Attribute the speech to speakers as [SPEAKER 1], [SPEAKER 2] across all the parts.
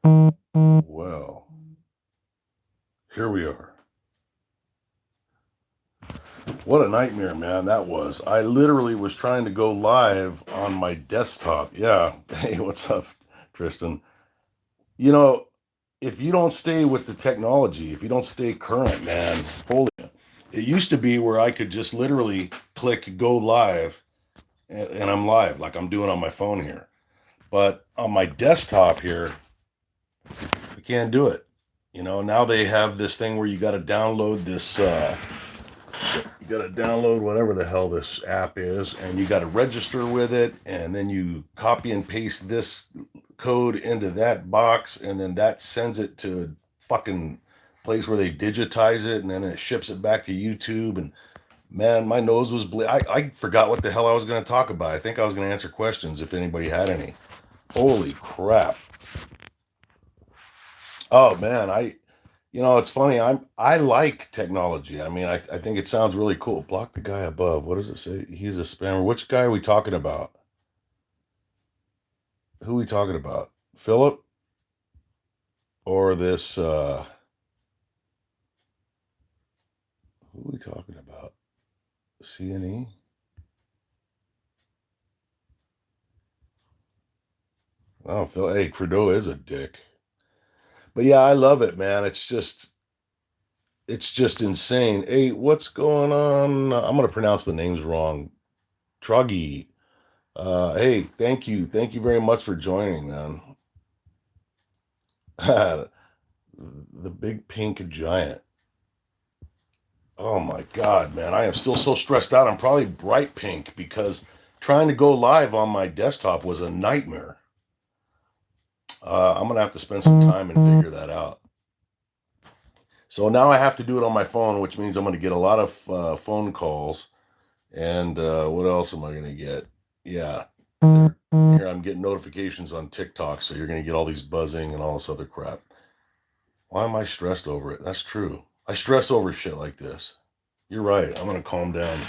[SPEAKER 1] Well, here we are. What a nightmare, man, that was. I literally was trying to go live on my desktop. Yeah. Hey, what's up, Tristan? You know, if you don't stay with the technology, if you don't stay current, man, holy. It used to be where I could just literally click go live and I'm live like I'm doing on my phone here. But on my desktop here, I can't do it. Now they have this thing where you got to download this you got to download whatever the hell this app is, and you got to register with it, and then you copy and paste this code into that box, and then that sends it to a fucking place where they digitize it, and then it ships it back to YouTube. And man, my nose was I forgot what the hell I was going to talk about. I think I was going to answer questions if anybody had any. Holy crap. Oh man, it's funny. I like technology. I mean, I think it sounds really cool. Block the guy above. What does it say? He's a spammer. Which guy are we talking about? Who are we talking about? Philip or this who are we talking about? CNE? Oh, Phil. Hey, Trudeau is a dick. But yeah, I love it, man. It's just insane. Hey, what's going on? I'm gonna pronounce the names wrong. Truggy. Hey, thank you. Thank you very much for joining, man. The big pink giant. Oh my God, man. I am still so stressed out. I'm probably bright pink because trying to go live on my desktop was a nightmare. I'm going to have to spend some time and figure that out. So now I have to do it on my phone, which means I'm going to get a lot of phone calls. And what else am I going to get? Yeah. Here, I'm getting notifications on TikTok. So you're going to get all these buzzing and all this other crap. Why am I stressed over it? That's true. I stress over shit like this. You're right. I'm going to calm down.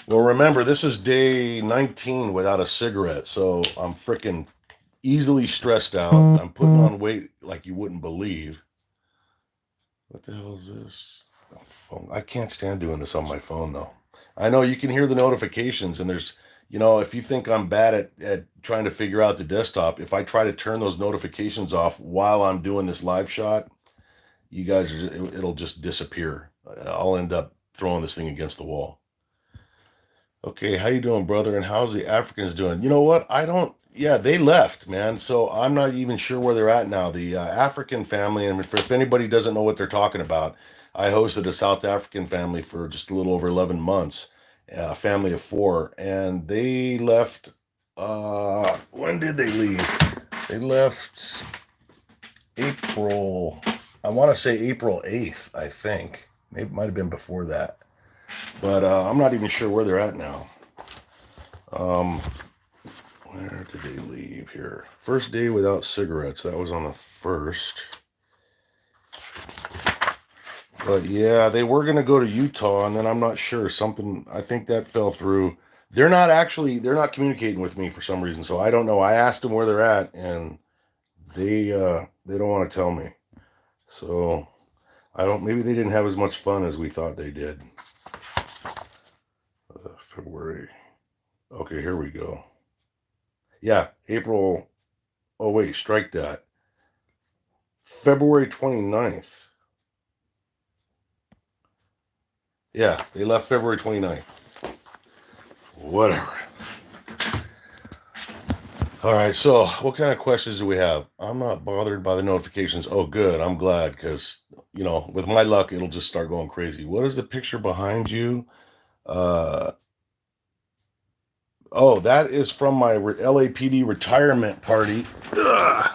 [SPEAKER 1] Well, remember, this is day 19 without a cigarette. So I'm freaking easily stressed out. I'm putting on weight like you wouldn't believe. What the hell is this? Oh, phone. I can't stand doing this on my phone, though. I know you can hear the notifications, and if you think I'm bad at trying to figure out the desktop, if I try to turn those notifications off while I'm doing this live shot, you guys it'll just disappear. I'll end up throwing this thing against the wall. Okay, how you doing, brother? And how's the Africans doing? You know what? I don't. Yeah, they left, man. So I'm not even sure where they're at now. The African family, and if anybody doesn't know what they're talking about, I hosted a South African family for just a little over 11 months, a family of four, and they left. When did they leave? They left April. I want to say April 8th, I think. Maybe it might have been before that. But I'm not even sure where they're at now. Um, where did they leave here? First day without cigarettes. That was on the 1st. But yeah, they were going to go to Utah, and then I'm not sure. I think that fell through. They're not communicating with me for some reason. So I don't know. I asked them where they're at, and they don't want to tell me. So maybe they didn't have as much fun as we thought they did. February. Okay, here we go. Yeah, April. Oh, wait, strike that. February 29th. Yeah, they left February 29th. Whatever. All right, so what kind of questions do we have? I'm not bothered by the notifications. Oh, good. I'm glad because, with my luck, it'll just start going crazy. What is the picture behind you? Oh, that is from my LAPD retirement party. Ugh.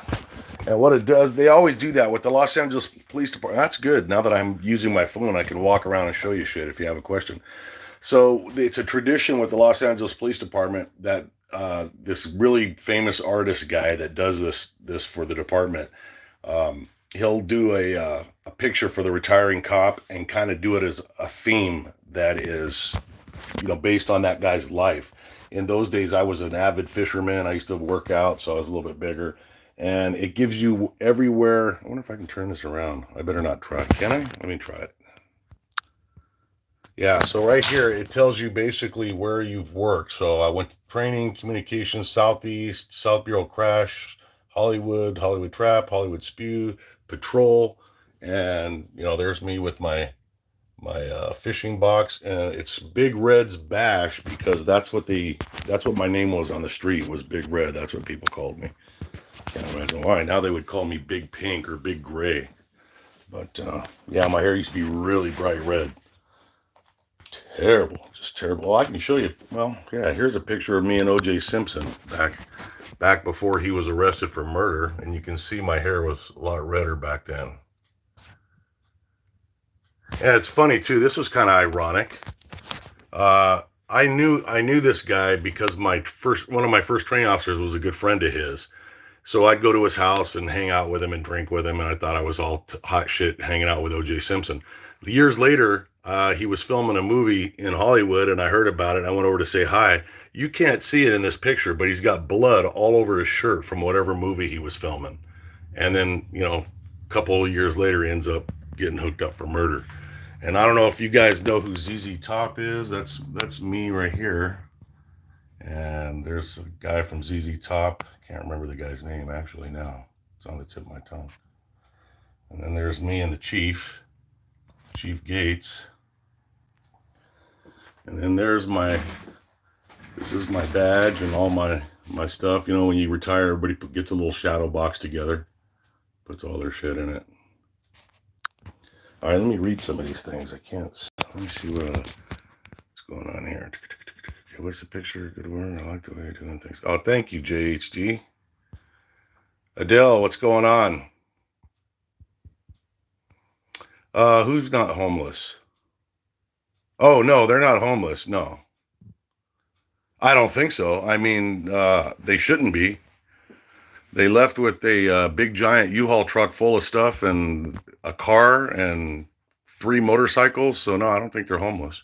[SPEAKER 1] And what it does, they always do that with the Los Angeles Police Department. That's good. Now that I'm using my phone, I can walk around and show you shit if you have a question. So it's a tradition with the Los Angeles Police Department that this really famous artist guy that does this for the department, he'll do a picture for the retiring cop and kind of do it as a theme that is, based on that guy's life. In those days, I was an avid fisherman. I used to work out, so I was a little bit bigger. and it gives you everywhere. I wonder if I can turn this around. I better not try. Can I? Let me try it. Yeah, so right here it tells you basically where you've worked. So I went to training, communications, Southeast, South Bureau Crash, Hollywood, Hollywood Trap, Hollywood Spew, Patrol, and there's me with my fishing box, and it's Big Red's Bash because that's what my name was on the street, was Big Red. That's what people called me. Can't imagine why. Now they would call me Big Pink or Big Gray. But yeah, my hair used to be really bright red. Terrible, just terrible. Well, I can show you. Well, yeah, here's a picture of me and O.J. Simpson back before he was arrested for murder, and you can see my hair was a lot redder back then. And it's funny too. This was kind of ironic. I knew this guy because one of my first training officers was a good friend of his. So I'd go to his house and hang out with him and drink with him, and I thought I was all hot shit hanging out with O.J. Simpson. Years later, he was filming a movie in Hollywood, and I heard about it. I went over to say hi. You can't see it in this picture, but he's got blood all over his shirt from whatever movie he was filming. And then, a couple of years later, he ends up getting hooked up for murder. And I don't know if you guys know who ZZ Top is. That's me right here. And there's a guy from ZZ Top. Can't remember the guy's name actually now. It's on the tip of my tongue. And then there's me and the Chief Gates. And then this is my badge and all my stuff. When you retire, everybody gets a little shadow box together, puts all their shit in it. All right, let me read some of these things. Let me see what's going on here. What's the picture? Good word. I like the way you're doing things. Oh, thank you, JHD. Adele, what's going on? Who's not homeless? Oh, no, they're not homeless. No. I don't think so. I mean, they shouldn't be. They left with a big giant U-Haul truck full of stuff and a car and 3 motorcycles. So no, I don't think they're homeless.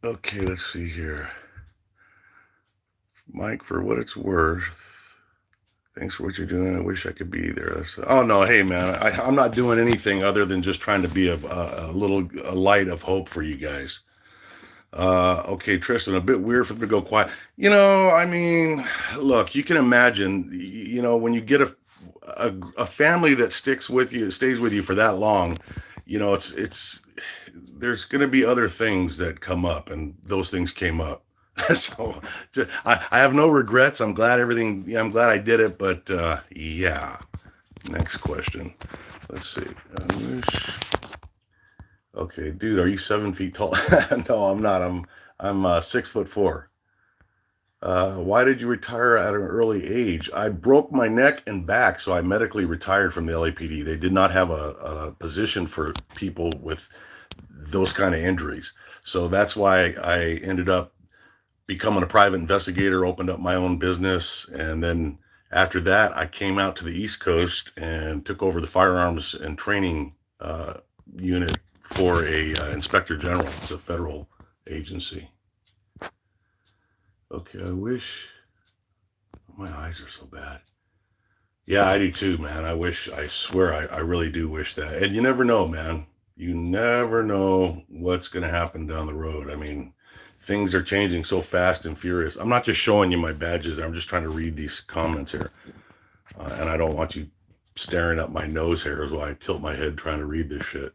[SPEAKER 1] Okay, let's see here. Mike, for what it's worth, thanks for what you're doing. I wish I could be there. Oh no, hey man, I'm not doing anything other than just trying to be a light of hope for you guys. Okay, Tristan, a bit weird for them to go quiet. I mean, look, you can imagine, when you get a family that stays with you for that long, it's there's going to be other things that come up, and those things came up. So I have no regrets. I'm glad I'm glad I did it, but yeah. Next question. Let's see. I wish. Okay, dude, are you 7 feet tall? No, I'm not. I'm 6'4". Why did you retire at an early age? I broke my neck and back, so I medically retired from the LAPD. They did not have a position for people with those kind of injuries. So that's why I ended up becoming a private investigator, opened up my own business. And then after that, I came out to the East Coast and took over the firearms and training unit for a inspector general. It's a federal agency. Okay, I wish. My eyes are so bad. Yeah, I do too, man. I swear, I really do wish that. And you never know, man. You never know what's going to happen down the road. I mean, things are changing so fast and furious. I'm not just showing you my badges. I'm just trying to read these comments here. And I don't want you staring up my nose hairs while I tilt my head trying to read this shit.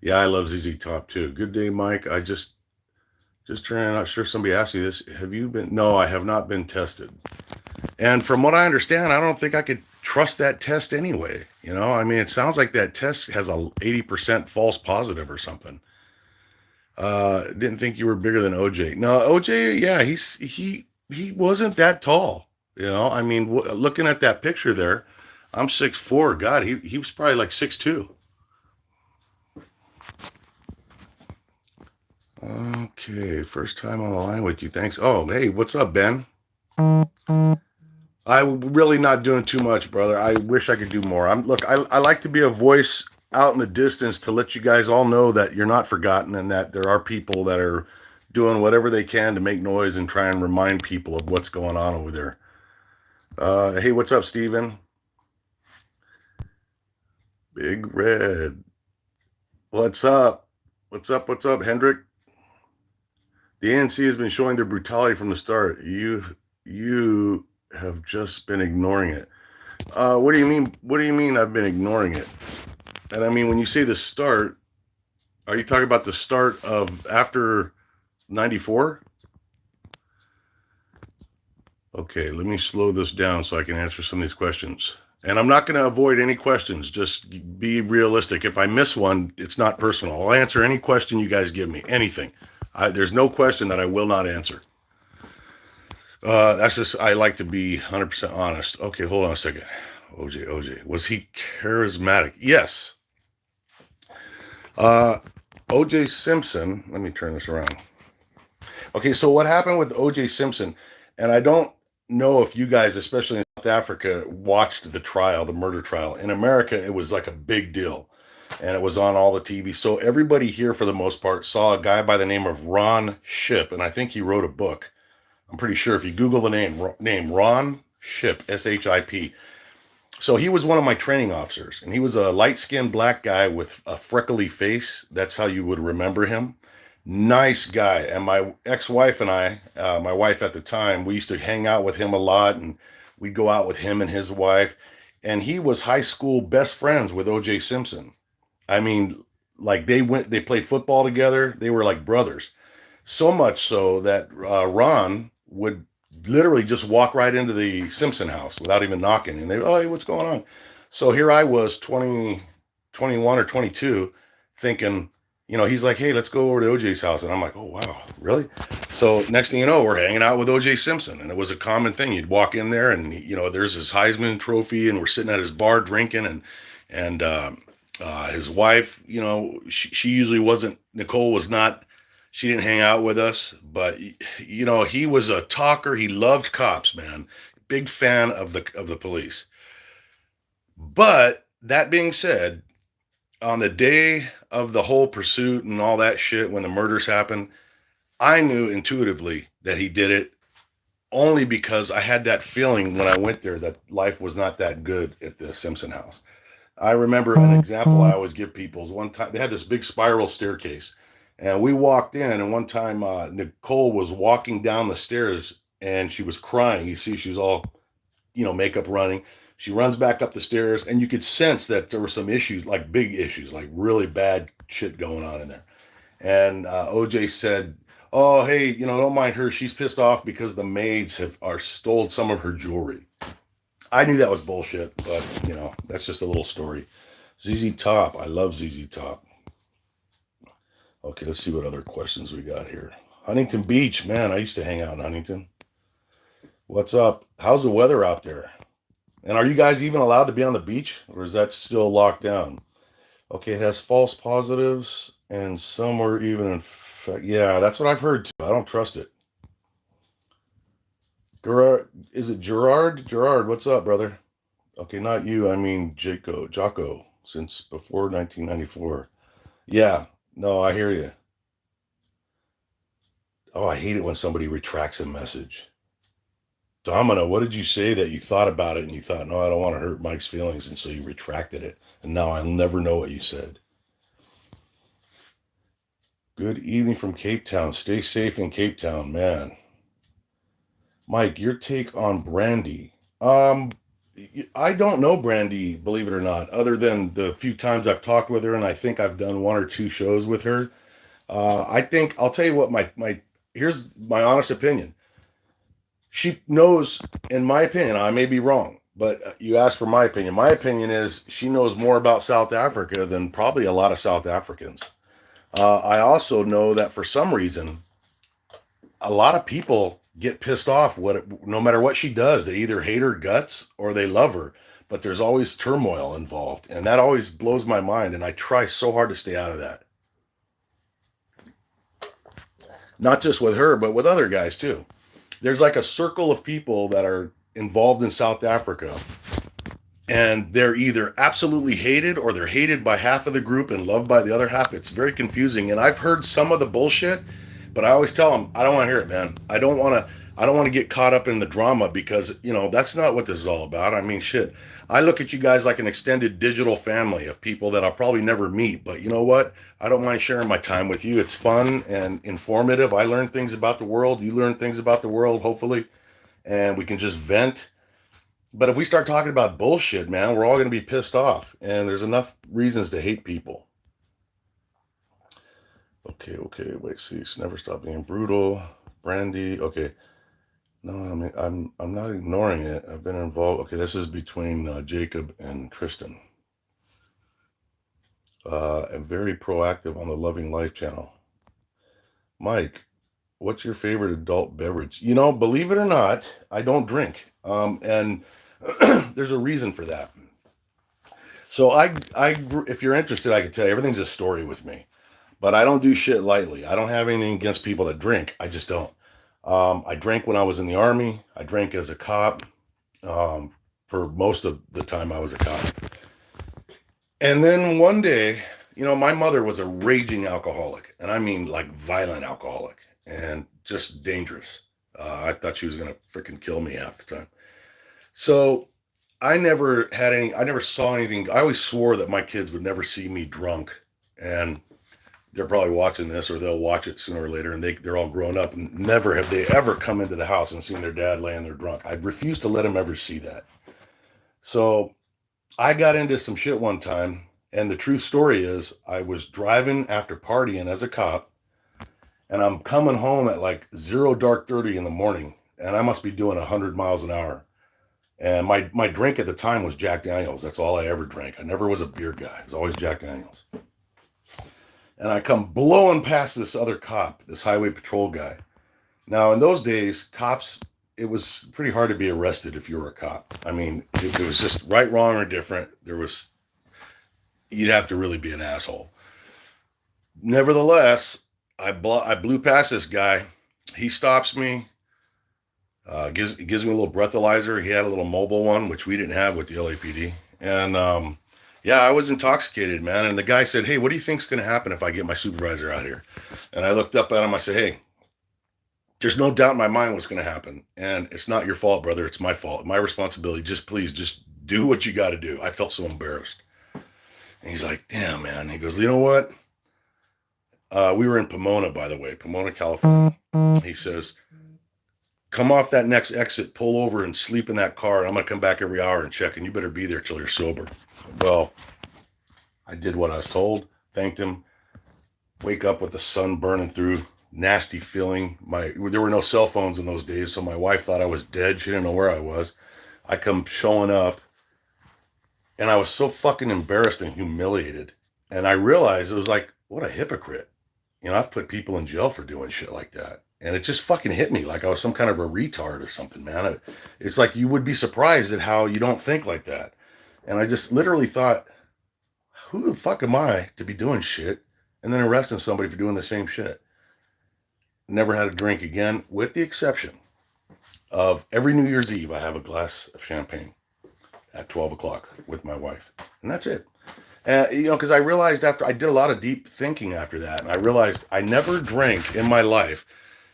[SPEAKER 1] Yeah, I love ZZ Top too. Good day, Mike. I just trying, not sure if somebody asked you this. Have you been? No, I have not been tested. And from what I understand, I don't think I could trust that test anyway. I mean, it sounds like that test has a 80% false positive or something. Didn't think you were bigger than OJ. No, OJ, yeah, he wasn't that tall. I mean, looking at that picture there, I'm 6'4". God, he was probably like 6'2". Okay, first time on the line with you. Thanks. Oh, hey, what's up, Ben? I'm really not doing too much, brother. I wish I could do more. I like to be a voice out in the distance to let you guys all know that you're not forgotten and that there are people that are doing whatever they can to make noise and try and remind people of what's going on over there. Hey, what's up, Steven? Big Red. What's up? What's up, Hendrick? The ANC has been showing their brutality from the start. You have just been ignoring it. What do you mean? What do you mean I've been ignoring it? And I mean, when you say the start, are you talking about the start of after 94? Okay, let me slow this down so I can answer some of these questions. And I'm not going to avoid any questions. Just be realistic. If I miss one, it's not personal. I'll answer any question you guys give me, anything. There's no question that I will not answer. That's just, I like to be 100% honest. Okay, hold on a second. OJ. Was he charismatic? Yes. OJ Simpson, let me turn this around. Okay, so what happened with OJ Simpson, and I don't know if you guys, especially in South Africa, watched the trial, the murder trial. In America, it was like a big deal, and it was on all the TV. So everybody here, for the most part, saw a guy by the name of Ron Ship, and I think he wrote a book. I'm pretty sure if you Google the name Ron Ship, S-H-I-P. So he was one of my training officers, and he was a light-skinned black guy with a freckly face. That's how you would remember him. Nice guy. And my ex-wife and I, my wife at the time, we used to hang out with him a lot, and we'd go out with him and his wife. And he was high school best friends with OJ Simpson. I mean, like they played football together. They were like brothers. So much so that Ron would literally just walk right into the Simpson house without even knocking. And they, oh, hey, what's going on? So here I was 20, 21 or 22 thinking, he's like, hey, let's go over to OJ's house. And I'm like, oh, wow, really? So next thing you know, we're hanging out with OJ Simpson. And it was a common thing. You'd walk in there and, there's his Heisman trophy and we're sitting at his bar drinking and his wife, she usually wasn't, Nicole was not, she didn't hang out with us, but he was a talker. He loved cops, man. Big fan of the police. But that being said, on the day of the whole pursuit and all that shit, when the murders happened, I knew intuitively that he did it only because I had that feeling when I went there that life was not that good at the Simpson house. I remember an example I always give people is one time they had this big spiral staircase. And we walked in, and one time Nicole was walking down the stairs, and she was crying. You see, she was all, makeup running. She runs back up the stairs, and you could sense that there were some issues, like big issues, like really bad shit going on in there. And OJ said, "Oh, hey, don't mind her. She's pissed off because the maids are stole some of her jewelry." I knew that was bullshit, but that's just a little story. ZZ Top, I love ZZ Top. Okay, let's see what other questions we got here. Huntington Beach, man, I used to hang out in Huntington. What's up? How's the weather out there? And are you guys even allowed to be on the beach, or is that still locked down? Okay, it has false positives, and some were even in fact. Yeah, that's what I've heard too. I don't trust it. Gerard, is it Gerard? Gerard, what's up, brother? Okay, not you. I mean Jocko, since before 1994. Yeah, no, I hear you. Oh, I hate it when somebody retracts a message. Domino, what did you say that you thought about it and you thought, no, I don't want to hurt Mike's feelings, and so you retracted it, and now I'll never know what you said. Good evening from Cape Town. Stay safe in Cape Town, man. Mike, your take on Brandy. I don't know Brandy, believe it or not, other than the few times I've talked with her, and I think I've done one or two shows with her. I think I'll tell you what my here's my honest opinion. She knows, in my opinion, I may be wrong, but you asked for my opinion. My opinion is she knows more about South Africa than probably a lot of South Africans. I also know that for some reason, a lot of people get pissed off no matter what she does. They either hate her guts or they love her, but there's always turmoil involved, and that always blows my mind. And I try so hard to stay out of that. Not just with her, but with other guys too. There's like a circle of people that are involved in South Africa, and they're either absolutely hated or they're hated by half of the group and loved by the other half. It's very confusing. And I've heard some of the bullshit, But I always tell them, I don't want to hear it, man. I don't want to get caught up in the drama because, that's not what this is all about. I mean, shit. I look at you guys like an extended digital family of people that I'll probably never meet. But you know what? I don't mind sharing my time with you. It's fun and informative. I learn things about the world. You learn things about the world, hopefully. And we can just vent. But if we start talking about bullshit, man, we're all going to be pissed off. And there's enough reasons to hate people. Okay. Wait, see, never stop being brutal. Brandy. Okay. No, I mean, I'm not ignoring it. I've been involved. Okay, this is between Jacob and Tristan. I'm very proactive on the Loving Life channel. Mike, what's your favorite adult beverage? Believe it or not, I don't drink. And there's a reason for that. So if you're interested, I can tell you everything's a story with me. But I don't do shit lightly. I don't have anything against people that drink. I just don't. I drank when I was in the Army. I drank as a cop for most of the time I was a cop. And then one day, my mother was a raging alcoholic. And I mean like violent alcoholic and just dangerous. I thought she was going to freaking kill me half the time. So I never saw anything. I always swore that my kids would never see me drunk. And they're probably watching this or they'll watch it sooner or later, and they're all grown up, and never have they ever come into the house and seen their dad laying there drunk. I refuse to let them ever see that. So I got into some shit one time, and the true story is I was driving after partying as a cop, and I'm coming home at like 0:30 in the morning, and I must be doing 100 miles an hour. And my drink at the time was Jack Daniels. That's all I ever drank. I never was a beer guy. It was always Jack Daniels. And I come blowing past this other cop, this highway patrol guy. Now, in those days, cops, it was pretty hard to be arrested if you were a cop. I mean, it was just right, wrong, or different. You'd have to really be an asshole. Nevertheless, I blew past this guy. He stops me, gives me a little breathalyzer. He had a little mobile one, which we didn't have with the LAPD. And yeah, I was intoxicated, man. And the guy said, "Hey, what do you think's going to happen if I get my supervisor out here?" And I looked up at him. I said, "Hey, there's no doubt in my mind what's going to happen. And it's not your fault, brother. It's my fault. My responsibility. Please, just do what you got to do." I felt so embarrassed. And he's like, "Damn, man." He goes, "You know what? We were in Pomona, by the way, Pomona, California." He says, "Come off that next exit, pull over and sleep in that car. And I'm going to come back every hour and check. And you better be there till you're sober." Well, I did what I was told, thanked him, wake up with the sun burning through, nasty feeling. There were no cell phones in those days, so my wife thought I was dead. She didn't know where I was. I come showing up, and I was so fucking embarrassed and humiliated. And I realized it was like, what a hypocrite. I've put people in jail for doing shit like that. And it just fucking hit me like I was some kind of a retard or something, man. It's like you would be surprised at how you don't think like that. And I just literally thought, who the fuck am I to be doing shit and then arresting somebody for doing the same shit? Never had a drink again, with the exception of every New Year's Eve, I have a glass of champagne at 12 o'clock with my wife. And that's it. Because I realized after I did a lot of deep thinking after that, and I realized I never drank in my life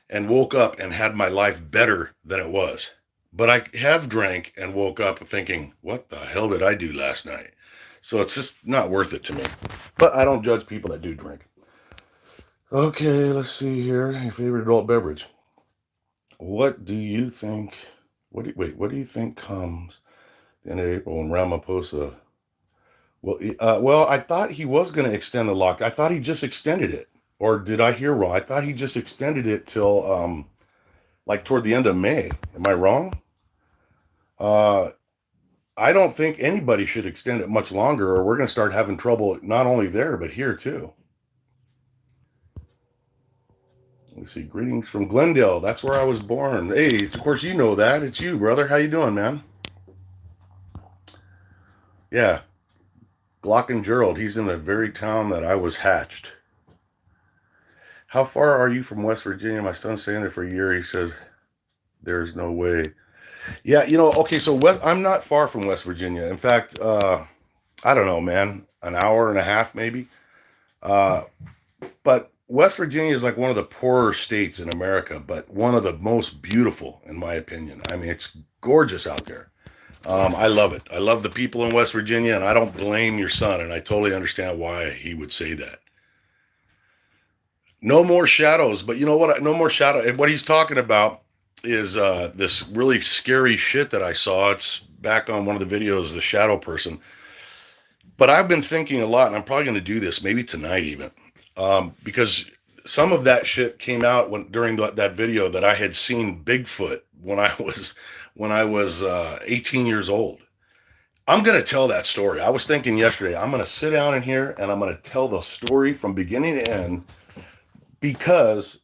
[SPEAKER 1] and woke up and had my life better than it was. But I have drank and woke up thinking, what the hell did I do last night? So it's just not worth it to me. But I don't judge people that do drink. Okay, let's see here. Your favorite adult beverage. What do you think? What do you think comes at the end of April when Ramaphosa? Well, I thought he was going to extend the lock. I thought he just extended it. Or did I hear wrong? I thought he just extended it till like toward the end of May. Am I wrong? I don't think anybody should extend it much longer, or we're going to start having trouble not only there, but here too. Let's see. Greetings from Glendale. That's where I was born. Hey, of course you know that. It's you, brother. How you doing, man? Yeah. Glock and Gerald. He's in the very town that I was hatched. How far are you from West Virginia? My son's staying there for a year. He says, there's no way. Yeah, okay, so I'm not far from West Virginia. In fact, I don't know, man, an hour and a half maybe. But West Virginia is like one of the poorer states in America, but one of the most beautiful, in my opinion. I mean, it's gorgeous out there. I love it. I love the people in West Virginia, and I don't blame your son, and I totally understand why he would say that. No more shadows, but you know what? No more shadow. What he's talking about is this really scary shit that I saw. It's back on one of the videos, the shadow person. But I've been thinking a lot, and I'm probably going to do this maybe tonight even, because some of that shit came out during that video that I had seen Bigfoot when I was 18 years old. I'm going to tell that story. I was thinking yesterday, I'm going to sit down in here and I'm going to tell the story from beginning to end because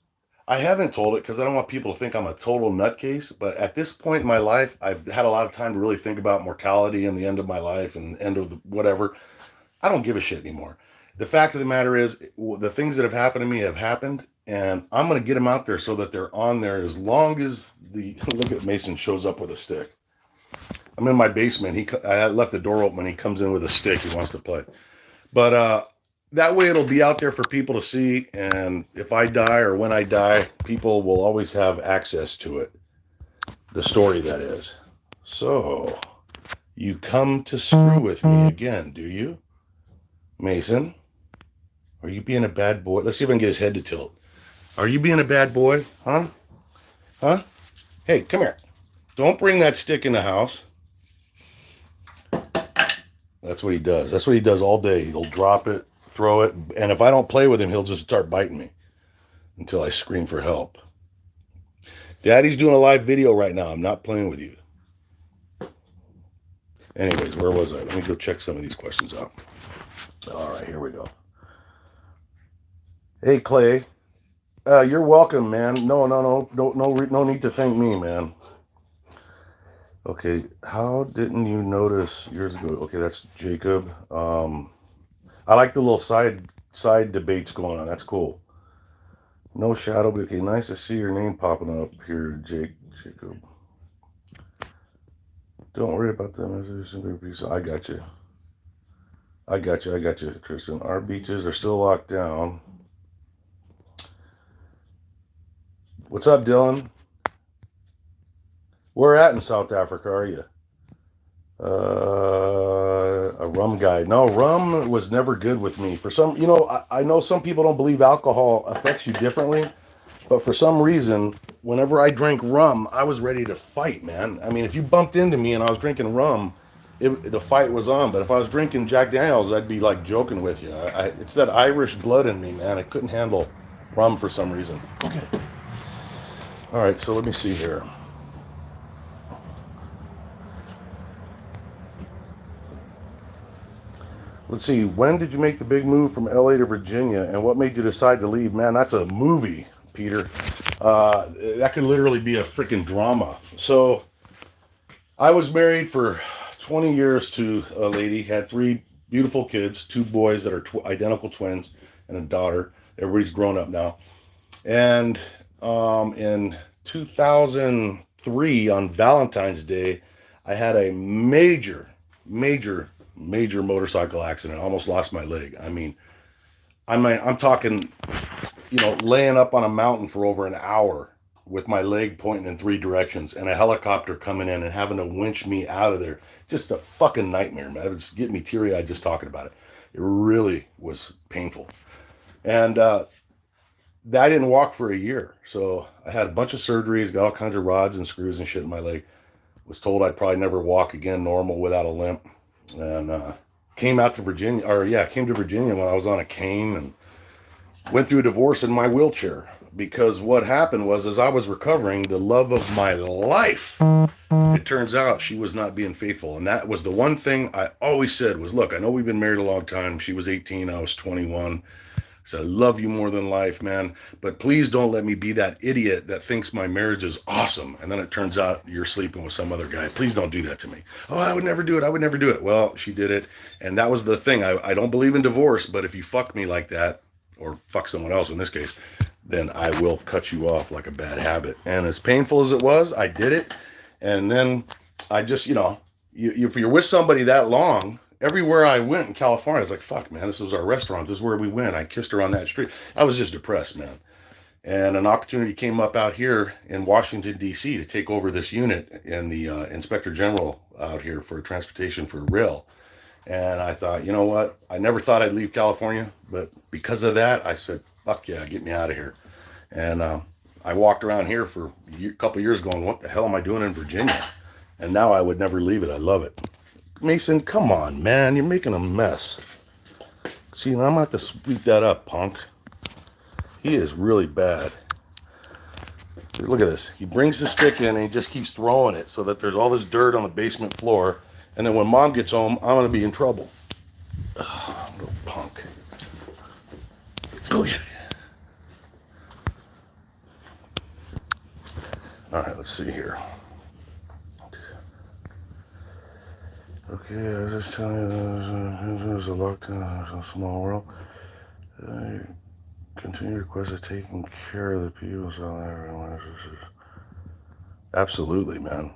[SPEAKER 1] I haven't told it because I don't want people to think I'm a total nutcase. But at this point in my life, I've had a lot of time to really think about mortality and the end of my life and end of whatever. I don't give a shit anymore. The fact of the matter is, the things that have happened to me have happened, and I'm going to get them out there so that they're on there as long as the look at Mason shows up with a stick. I'm in my basement. I left the door open. And he comes in with a stick. He wants to play, but that way it'll be out there for people to see. And if I die or when I die, people will always have access to it. The story, that is. So you come to screw with me again, do you, Mason? Are you being a bad boy? Let's see if I can get his head to tilt. Are you being a bad boy? Huh? Huh? Hey, come here. Don't bring that stick in the house. That's what he does. That's what he does all day. He'll drop it, throw it, and if I don't play with him, he'll just start biting me until I scream for help. Daddy's doing a live video right now. I'm not playing with you. Anyways, where was I? Let me go check some of these questions out. All right, here we go. Hey, Clay. You're welcome, man. No need to thank me, man. Okay, how didn't you notice years ago? Okay, that's Jacob. I like the little side debates going on. That's cool. No shadow, but okay, nice to see your name popping up here, Jacob. Don't worry about them. I got you. I got you, Tristan. Our beaches are still locked down. What's up, Dylan? Where at in South Africa are you? A rum guy. No, rum was never good with me. For some, I know some people don't believe alcohol affects you differently, but for some reason, whenever I drank rum, I was ready to fight, man. I mean, if you bumped into me and I was drinking rum, the fight was on. But if I was drinking Jack Daniels, I'd be like joking with you. It's that Irish blood in me, man. I couldn't handle rum for some reason. Go get it. All right, so let me see here. Let's see, when did you make the big move from LA to Virginia and what made you decide to leave? Man, that's a movie, Peter. That could literally be a freaking drama. So I was married for 20 years to a lady, had 3 beautiful kids, 2 boys that are identical twins and a daughter. Everybody's grown up now. And in 2003 on Valentine's Day, I had a major motorcycle accident. I almost lost my leg. I'm talking, laying up on a mountain for over an hour with my leg pointing in 3 directions and a helicopter coming in and having to winch me out of there. Just a fucking nightmare, man. It's getting me teary-eyed just talking about it. It really was painful. And I didn't walk for a year. So I had a bunch of surgeries, got all kinds of rods and screws and shit in my leg. Was told I'd probably never walk again normal without a limp. And came to Virginia when I was on a cane and went through a divorce in my wheelchair. Because what happened was, as I was recovering, the love of my life, it turns out she was not being faithful. And that was the one thing I always said was, look, I know we've been married a long time. She was 18, I was 21. So I love you more than life, man. But please don't let me be that idiot that thinks my marriage is awesome. And then it turns out you're sleeping with some other guy. Please don't do that to me. Oh, I would never do it. I would never do it. Well, she did it. And that was the thing. I don't believe in divorce, but if you fuck me like that, or fuck someone else in this case, then I will cut you off like a bad habit. And as painful as it was, I did it. And then I just, if you're with somebody that long, everywhere I went in California, I was like, fuck, man, this was our restaurant. This is where we went. I kissed her on that street. I was just depressed, man. And an opportunity came up out here in Washington, D.C. to take over this unit and the inspector general out here for transportation for rail. And I thought, you know what? I never thought I'd leave California, but because of that, I said, fuck yeah, get me out of here. And I walked around here for a couple of years going, what the hell am I doing in Virginia? And now I would never leave it. I love it. Mason, come on, man. You're making a mess. See, I'm going to have to sweep that up, punk. He is really bad. Look at this. He brings the stick in and he just keeps throwing it so that there's all this dirt on the basement floor. And then when mom gets home, I'm going to be in trouble. Ugh, little punk. Go get it. All right, let's see here. Okay, I was just telling you, there's a lockdown, it's a small world. Continue request of taking care of the people. So absolutely, man.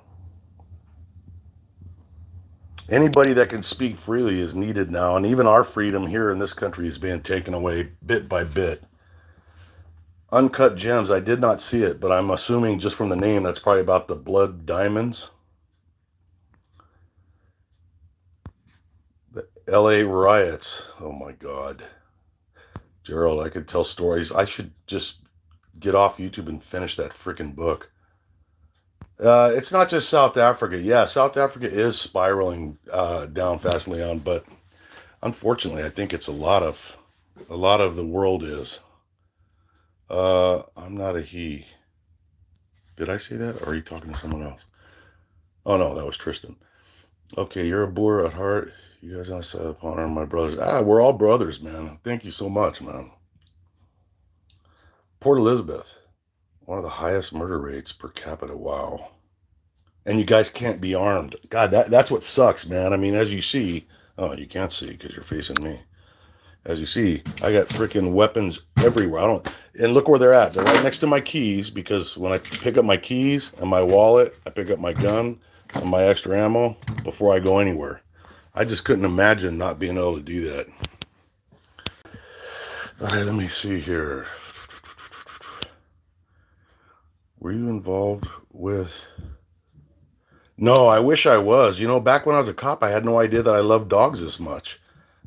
[SPEAKER 1] Anybody that can speak freely is needed now, and even our freedom here in this country is being taken away bit by bit. Uncut Gems, I did not see it, but I'm assuming just from the name that's probably about the blood diamonds. The LA riots. Oh my God. Gerald, I could tell stories. I should just get off YouTube and finish that freaking book. It's not just South Africa. Yeah, South Africa is spiraling down fast, Leon, but unfortunately, I think it's a lot of the world is. I'm not a he. Did I say that, or are you talking to someone else? Oh no, that was Tristan. Okay, you're a Boer at heart. You guys on the side of the pond are my brothers. We're all brothers, man. Thank you so much, man. Port Elizabeth, one of the highest murder rates per capita. Wow. And you guys can't be armed. God, that's what sucks, man. I mean, as you see, oh, you can't see because you're facing me. As you see, I got freaking weapons everywhere. And look where they're at. They're right next to my keys because when I pick up my keys and my wallet, I pick up my gun and my extra ammo before I go anywhere. I just couldn't imagine not being able to do that. All right, let me see here. Were you involved with... No, I wish I was. You know, back when I was a cop, I had no idea that I loved dogs this much.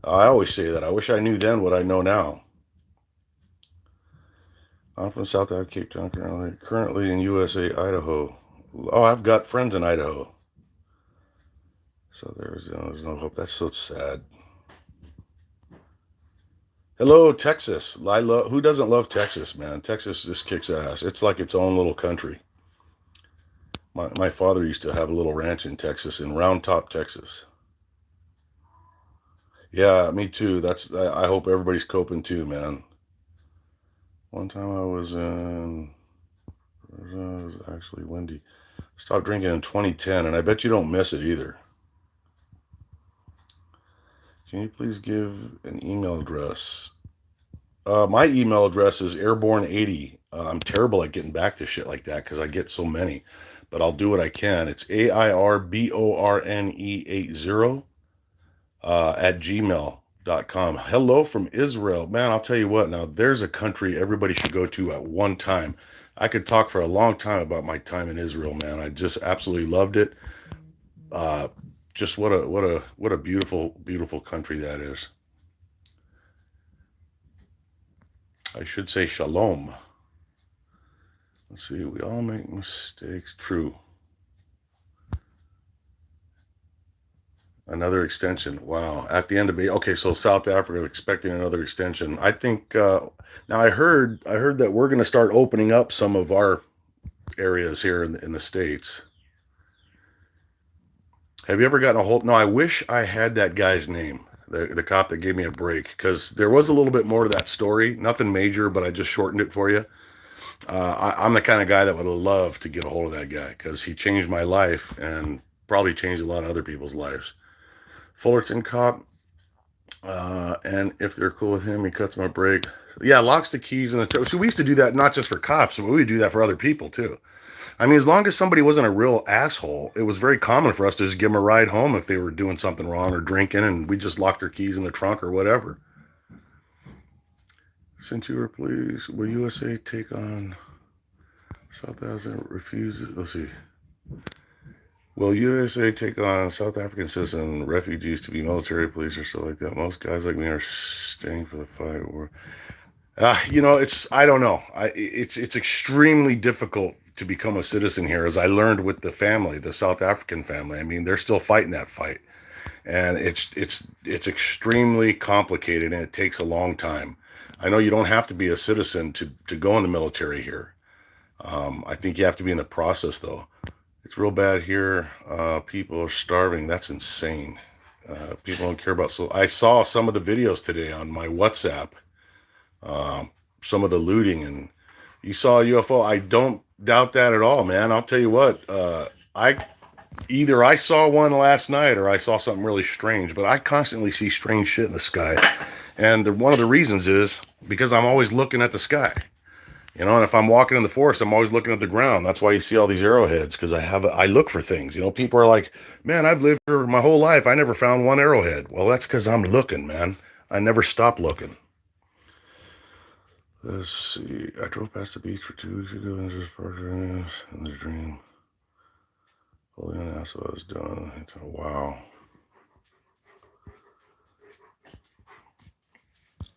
[SPEAKER 1] I always say that. I wish I knew then what I know now. I'm from South Africa, Cape Town, currently in USA, Idaho. Oh, I've got friends in Idaho. So there's no hope. That's so sad. Hello, Texas. Who doesn't love Texas, man? Texas just kicks ass. It's like its own little country. My father used to have a little ranch in Texas, in Round Top, Texas. Yeah, me too. I hope everybody's coping too, man. One time I was in, it was actually windy. Stopped drinking in 2010, and I bet you don't miss it either. Can you please give an email address? My email address is airborne80. I'm terrible at getting back to shit like that because I get so many, but I'll do what I can. It's AIRBORNE80 at gmail.com. Hello from Israel. Man, I'll tell you what, now there's a country everybody should go to at one time. I could talk for a long time about my time in Israel, man. I just absolutely loved it. Just what a beautiful, beautiful country that is. I should say shalom. Let's see, we all make mistakes. True. Another extension. Wow. At the end of it. Okay, so South Africa expecting another extension. I think now I heard that we're going to start opening up some of our areas here in the States. Have you ever gotten a hold? No, I wish I had that guy's name, the cop that gave me a break, because there was a little bit more to that story. Nothing major, but I just shortened it for you. I'm the kind of guy that would love to get a hold of that guy because he changed my life and probably changed a lot of other people's lives. Fullerton cop, and if they're cool with him, he cuts my break. Yeah, locks the keys in the toe. So we used to do that not just for cops, but we would do that for other people too. I mean, as long as somebody wasn't a real asshole, it was very common for us to just give them a ride home if they were doing something wrong or drinking, and we just locked their keys in the trunk or whatever. Since you were police, will USA take on South Africa refuses? Let's see. Will USA take on South African citizen refugees to be military police or stuff like that? Most guys like me are staying for the fight. Or, I don't know. It's extremely difficult to become a citizen here, as I learned with the family, the South African family. I mean, they're still fighting that fight, and it's extremely complicated, and it takes a long time. I know you don't have to be a citizen to go in the military here. I think you have to be in the process, though. It's real bad here. People are starving. That's insane. People don't care about. So I saw some of the videos today on my WhatsApp. Some of the looting, and you saw a UFO. I don't doubt that at all, man. I'll tell you what. I saw one last night, or I saw something really strange. But I constantly see strange shit in the sky, and one of the reasons is because I'm always looking at the sky. You know, and if I'm walking in the forest, I'm always looking at the ground. That's why you see all these arrowheads, because I look for things. You know, people are like, man, I've lived here my whole life. I never found one arrowhead. Well, that's because I'm looking, man. I never stop looking. Let's see. I drove past the beach for 2 weeks ago and just parked in the dream. Holding on, that's what I was doing. Wow.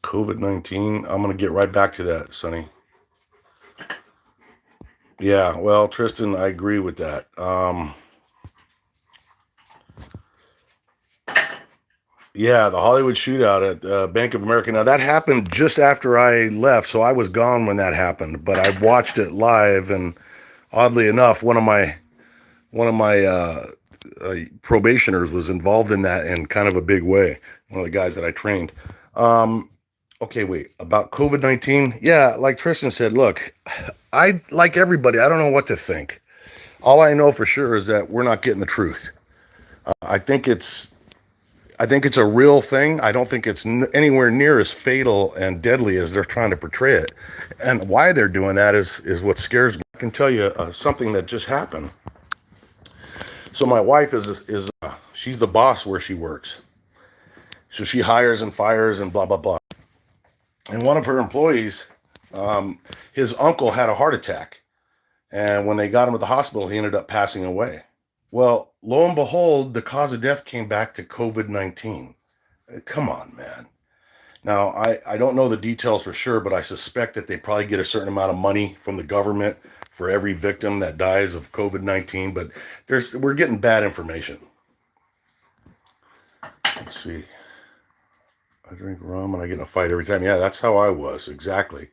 [SPEAKER 1] COVID-19. I'm going to get right back to that, Sonny. Yeah, well, Tristan, I agree with that. Yeah, the Hollywood shootout at Bank of America. Now, that happened just after I left, so I was gone when that happened. But I watched it live, and oddly enough, one of my probationers was involved in that in kind of a big way. One of the guys that I trained. Okay, wait, about COVID-19. Yeah, like Tristan said, look, I like everybody. I don't know what to think. All I know for sure is that we're not getting the truth. I think it's a real thing. I don't think it's anywhere near as fatal and deadly as they're trying to portray it. And why they're doing that is what scares me. I can tell you something that just happened. So my wife is she's the boss where she works. So she hires and fires and blah blah blah. And one of her employees, his uncle had a heart attack, and when they got him at the hospital, he ended up passing away. Well, lo and behold, the cause of death came back to COVID-19. Come on, man. Now, I don't know the details for sure, but I suspect that they probably get a certain amount of money from the government for every victim that dies of COVID-19, but we're getting bad information. Let's see. I drink rum and I get in a fight every time. Yeah, that's how I was, exactly.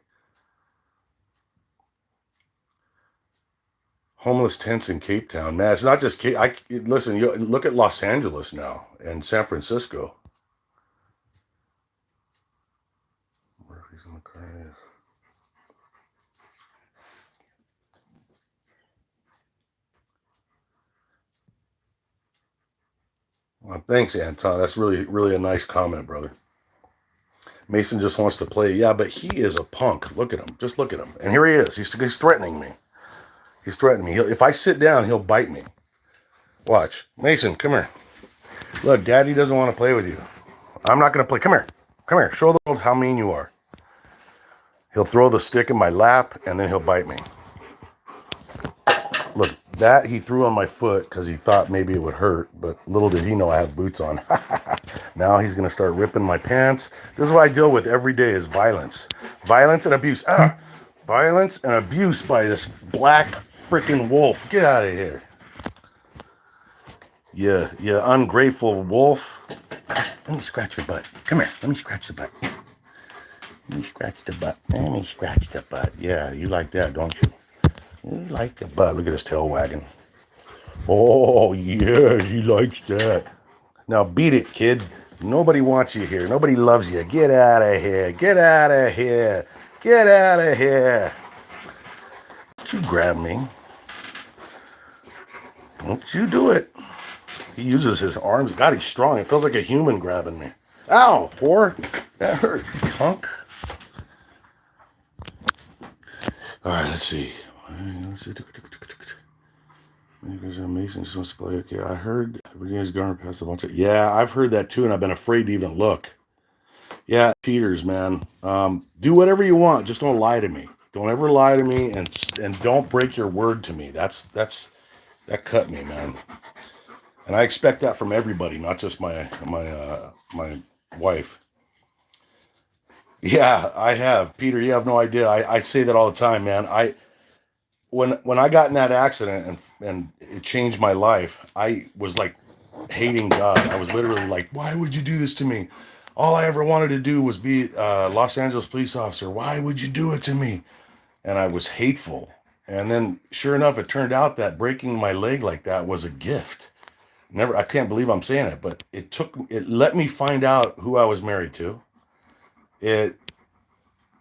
[SPEAKER 1] Homeless tents in Cape Town, man. It's not just Cape. Listen. You look at Los Angeles now and San Francisco. Murphy's in the car. Well, thanks, Anton. That's really, really a nice comment, brother. Mason just wants to play. Yeah, but he is a punk. Look at him. Just look at him. And here he is. He's threatening me. He's threatening me. If I sit down, he'll bite me. Watch. Mason, come here. Look, Daddy doesn't want to play with you. I'm not going to play. Come here. Come here. Show the world how mean you are. He'll throw the stick in my lap, and then he'll bite me. Look, that he threw on my foot because he thought maybe it would hurt, but little did he know I have boots on. Now he's going to start ripping my pants. This is what I deal with every day is violence. Violence and abuse. Violence and abuse by this black freaking wolf. Get out of here. You ungrateful wolf. Let me scratch your butt. Come here. Let me scratch the butt. Let me scratch the butt. Let me scratch the butt. Yeah, you like that, don't you? You like the butt. Look at his tail wagging. Oh, yeah, he likes that. Now beat it, kid. Nobody wants you here. Nobody loves you. Get out of here. Get out of here. Get out of here. Don't you grab me. Don't you do it. He uses his arms. God, he's strong. It feels like a human grabbing me. Ow, whore. That hurt, punk. All right, let's see. Because Mason just wants to play. Okay, I heard Virginia's governor passed a bunch of. Yeah, I've heard that too, and I've been afraid to even look. Yeah, cheaters, man. Do whatever you want. Just don't lie to me. Don't ever lie to me, and don't break your word to me. That cut me, man. And I expect that from everybody, not just my wife. Yeah, I have. Peter, you have no idea. I say that all the time, man. When I got in that accident and it changed my life, I was like hating God. I was literally like, why would you do this to me? All I ever wanted to do was be a Los Angeles police officer. Why would you do it to me? And I was hateful. And then sure enough, it turned out that breaking my leg like that was a gift. Never, I can't believe I'm saying it, but it let me find out who I was married to. It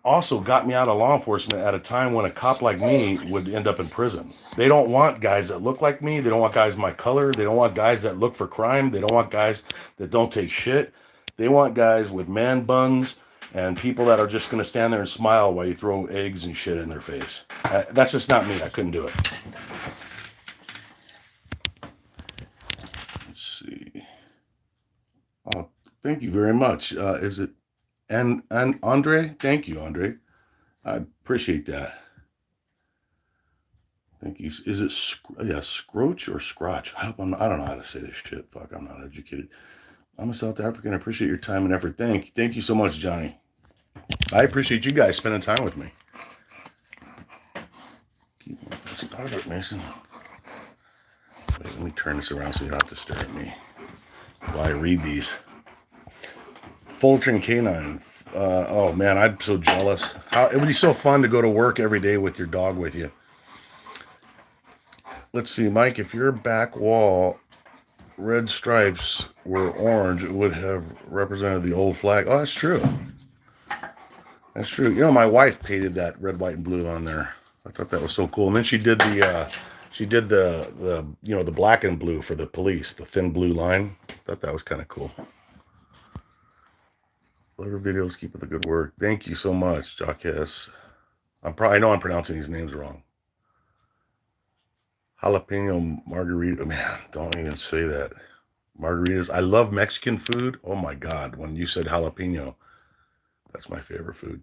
[SPEAKER 1] also got me out of law enforcement at a time when a cop like me would end up in prison. They don't want guys that look like me. They don't want guys my color. They don't want guys that look for crime. They don't want guys that don't take shit. They want guys with man buns and people that are just going to stand there and smile while you throw eggs and shit in their face. That's just not me. I couldn't do it. Let's see. Oh, thank you very much. Is it and Andre? Thank you, Andre. I appreciate that. Thank you. Is it Scroach or Scrotch? I don't know how to say this shit. Fuck, I'm not educated. I'm a South African. I appreciate your time and effort. Thank you so much, Johnny. I appreciate you guys spending time with me. Keep my face out of it, Mason. Wait, let me turn this around so you don't have to stare at me while I read these. Fulton Canine. Oh man, I'm so jealous. It would be so fun to go to work every day with your dog with you. Let's see, Mike, if your back wall red stripes were orange, it would have represented the old flag. Oh, that's true. That's true. You know, my wife painted that red, white, and blue on there. I thought that was so cool. And then she did the black and blue for the police, the thin blue line. I thought that was kind of cool. Love your videos. Keep up the good work. Thank you so much, Jacques. I know I'm pronouncing these names wrong. Jalapeno margarita. Man, don't even say that. Margaritas. I love Mexican food. Oh my God. When you said jalapeno, that's my favorite food.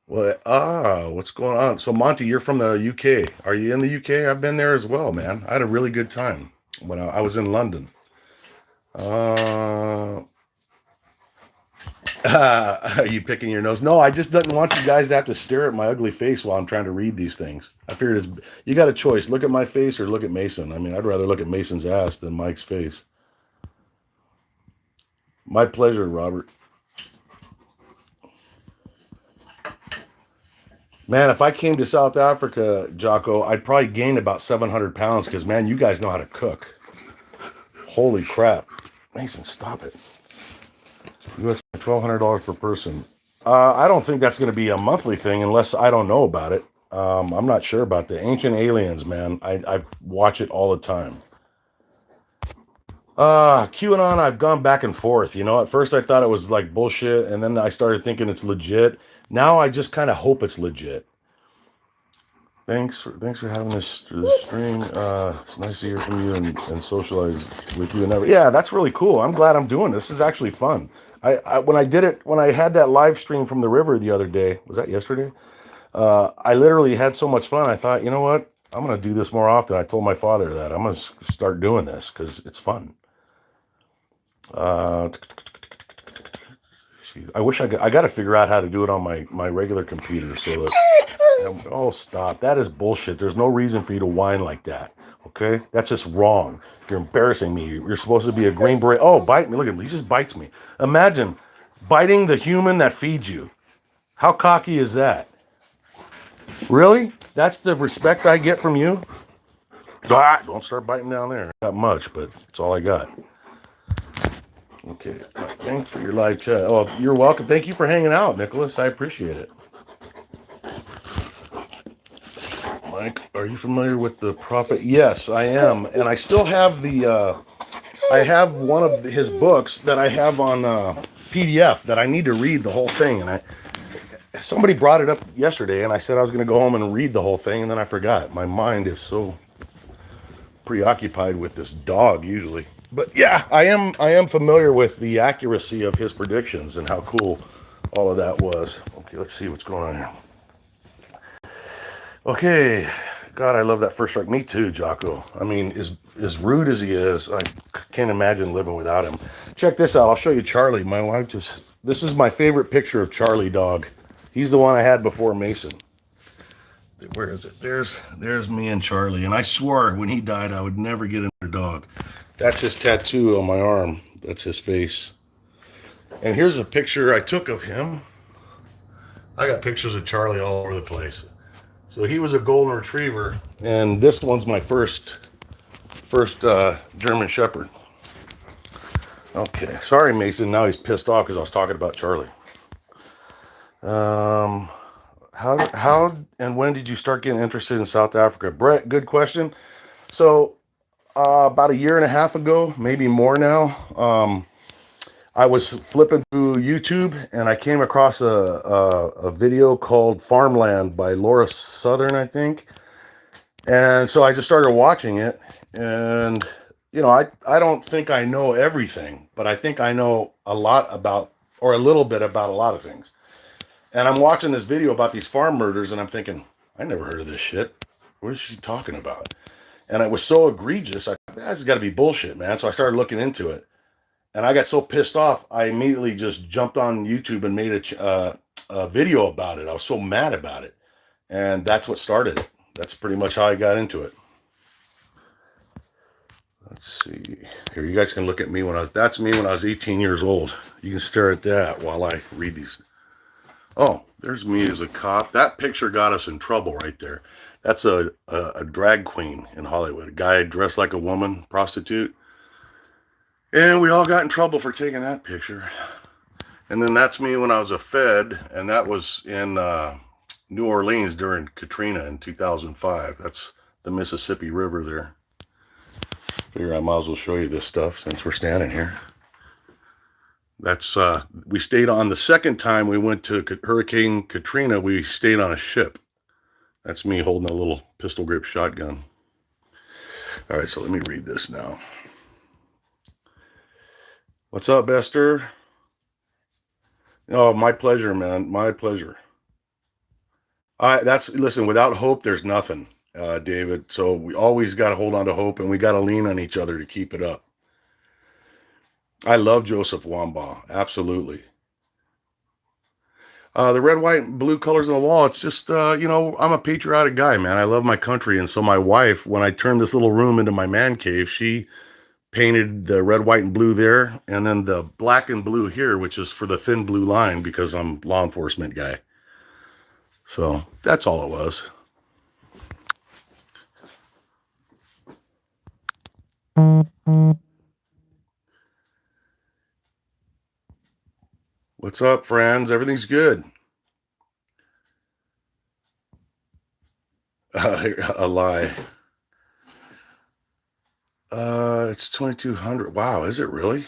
[SPEAKER 1] Well, what's going on? So Monty, you're from the UK. Are you in the UK? I've been there as well, man. I had a really good time when I was in London. Are you picking your nose? No, I just didn't want you guys to have to stare at my ugly face while I'm trying to read these things. I figured you got a choice. Look at my face or look at Mason. I mean, I'd rather look at Mason's ass than Mike's face. My pleasure, Robert. Man, if I came to South Africa, Jocko, I'd probably gain about 700 pounds because, man, you guys know how to cook. Holy crap. Mason, stop it. US $1,200 per person. I don't think that's going to be a monthly thing unless I don't know about it. I'm not sure about the Ancient Aliens, man. I watch it all the time. QAnon, I've gone back and forth. You know, at first I thought it was like bullshit, and then I started thinking it's legit. Now I just kind of hope it's legit. Thanks for having this stream. It's nice to hear from you and socialize with you and everything. Yeah, that's really cool. I'm glad I'm doing this. This is actually fun. When I had that live stream from the river the other day, was that yesterday? I literally had so much fun. I thought, you know what? I'm gonna do this more often. I told my father that I'm gonna start doing this because it's fun. I wish I got to figure out how to do it on my regular computer so that. Oh, stop! That is bullshit. There's no reason for you to whine like that. Okay, that's just wrong. You're embarrassing me. You're supposed to be a Green Beret. Oh, bite me! Look at him. He just bites me. Imagine biting the human that feeds you. How cocky is that? Really? That's the respect I get from you? Don't start biting down there. Not much, but it's all I got. Okay. Thanks for your live chat. Oh, you're welcome. Thank you for hanging out, Nicholas. I appreciate it. Mike, are you familiar with the Prophet? Yes, I am. And I still have I have one of his books that I have on PDF that I need to read the whole thing. And somebody brought it up yesterday, and I said I was going to go home and read the whole thing, and then I forgot. My mind is so preoccupied with this dog usually. But yeah, I am familiar with the accuracy of his predictions and how cool all of that was. Okay, let's see what's going on here. Okay, God, I love that first strike. Me too, Jocko. I mean, as rude as he is, I can't imagine living without him. Check this out. I'll show you Charlie. My wife just. This is my favorite picture of Charlie dog. He's the one I had before Mason. Where is it? There's me and Charlie. And I swore when he died I would never get another dog. That's his tattoo on my arm. That's his face. And here's a picture I took of him. I got pictures of Charlie all over the place. So he was a golden retriever, and this one's my first German Shepherd. Okay, sorry Mason. Now he's pissed off because I was talking about Charlie. How and when did you start getting interested in South Africa, Brett? Good question. So about a year and a half ago, maybe more now. I was flipping through YouTube and I came across a video called Farmland by Laura Southern, I think. And so I just started watching it. And, you know, I don't think I know everything, but I think I know a lot about, or a little bit about a lot of things. And I'm watching this video about these farm murders and I'm thinking, I never heard of this shit. What is she talking about? And it was so egregious. I thought, that's got to be bullshit, man. So I started looking into it. And I got so pissed off, I immediately just jumped on YouTube and made a video about it. I was so mad about it. And that's what started it. That's pretty much how I got into it. Let's see. Here, you guys can look at me that's me when I was 18 years old. You can stare at that while I read these. Oh, there's me as a cop. That picture got us in trouble right there. That's a drag queen in Hollywood. A guy dressed like a woman, prostitute. And we all got in trouble for taking that picture. And then that's me when I was a Fed, and that was in New Orleans during Katrina in 2005. That's the Mississippi River there. Figure I might as well show you this stuff since we're standing here. That's we stayed on the second time we went to Hurricane Katrina. We stayed on a ship. That's me holding a little pistol grip shotgun. All right, so let me read this now. What's up, Bester? Oh, my pleasure, man. My pleasure. Listen, without hope, there's nothing, David. So we always got to hold on to hope, and we got to lean on each other to keep it up. I love Joseph Wambaugh. Absolutely. The red, white, and blue colors on the wall. It's just, you know, I'm a patriotic guy, man. I love my country. And so my wife, when I turned this little room into my man cave, she painted the red, white, and blue there, and then the black and blue here, which is for the thin blue line because I'm a law enforcement guy. So that's all it was. What's up, friends? Everything's good. A lie. It's 2,200. Wow, is it really?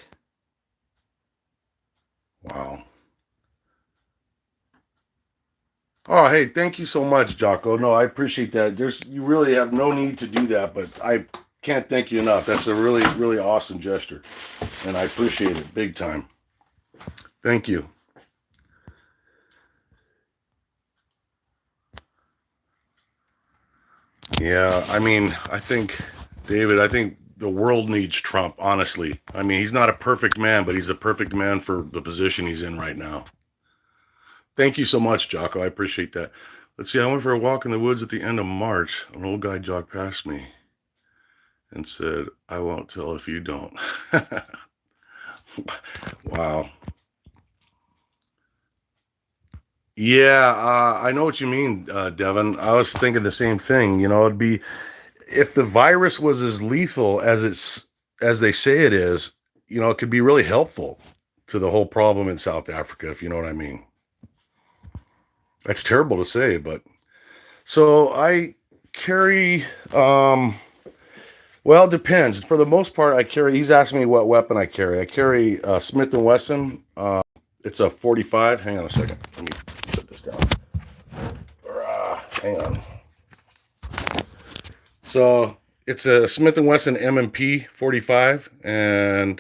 [SPEAKER 1] Wow. Oh, hey, thank you so much, Jocko. No, I appreciate that. You really have no need to do that, but I can't thank you enough. That's a really, really awesome gesture, and I appreciate it big time. Thank you. Yeah, I mean, David, I think the world needs Trump, honestly. I mean, he's not a perfect man, but he's a perfect man for the position he's in right now. Thank you so much, Jocko. I appreciate that. Let's see, I went for a walk in the woods at the end of March. An old guy jogged past me and said, I won't tell if you don't. Wow. Yeah, I know what you mean, Devin. I was thinking the same thing. You know, it'd be if the virus was as lethal as they say it is, you know, it could be really helpful to the whole problem in South Africa, if you know what I mean. That's terrible to say, but so I carry well, it depends. For the most part, he's asking me what weapon I carry. I carry Smith & Wesson. It's a 45. Hang on a second. Let me set this down. Hang on. So It's a Smith & Wesson M&P 45, and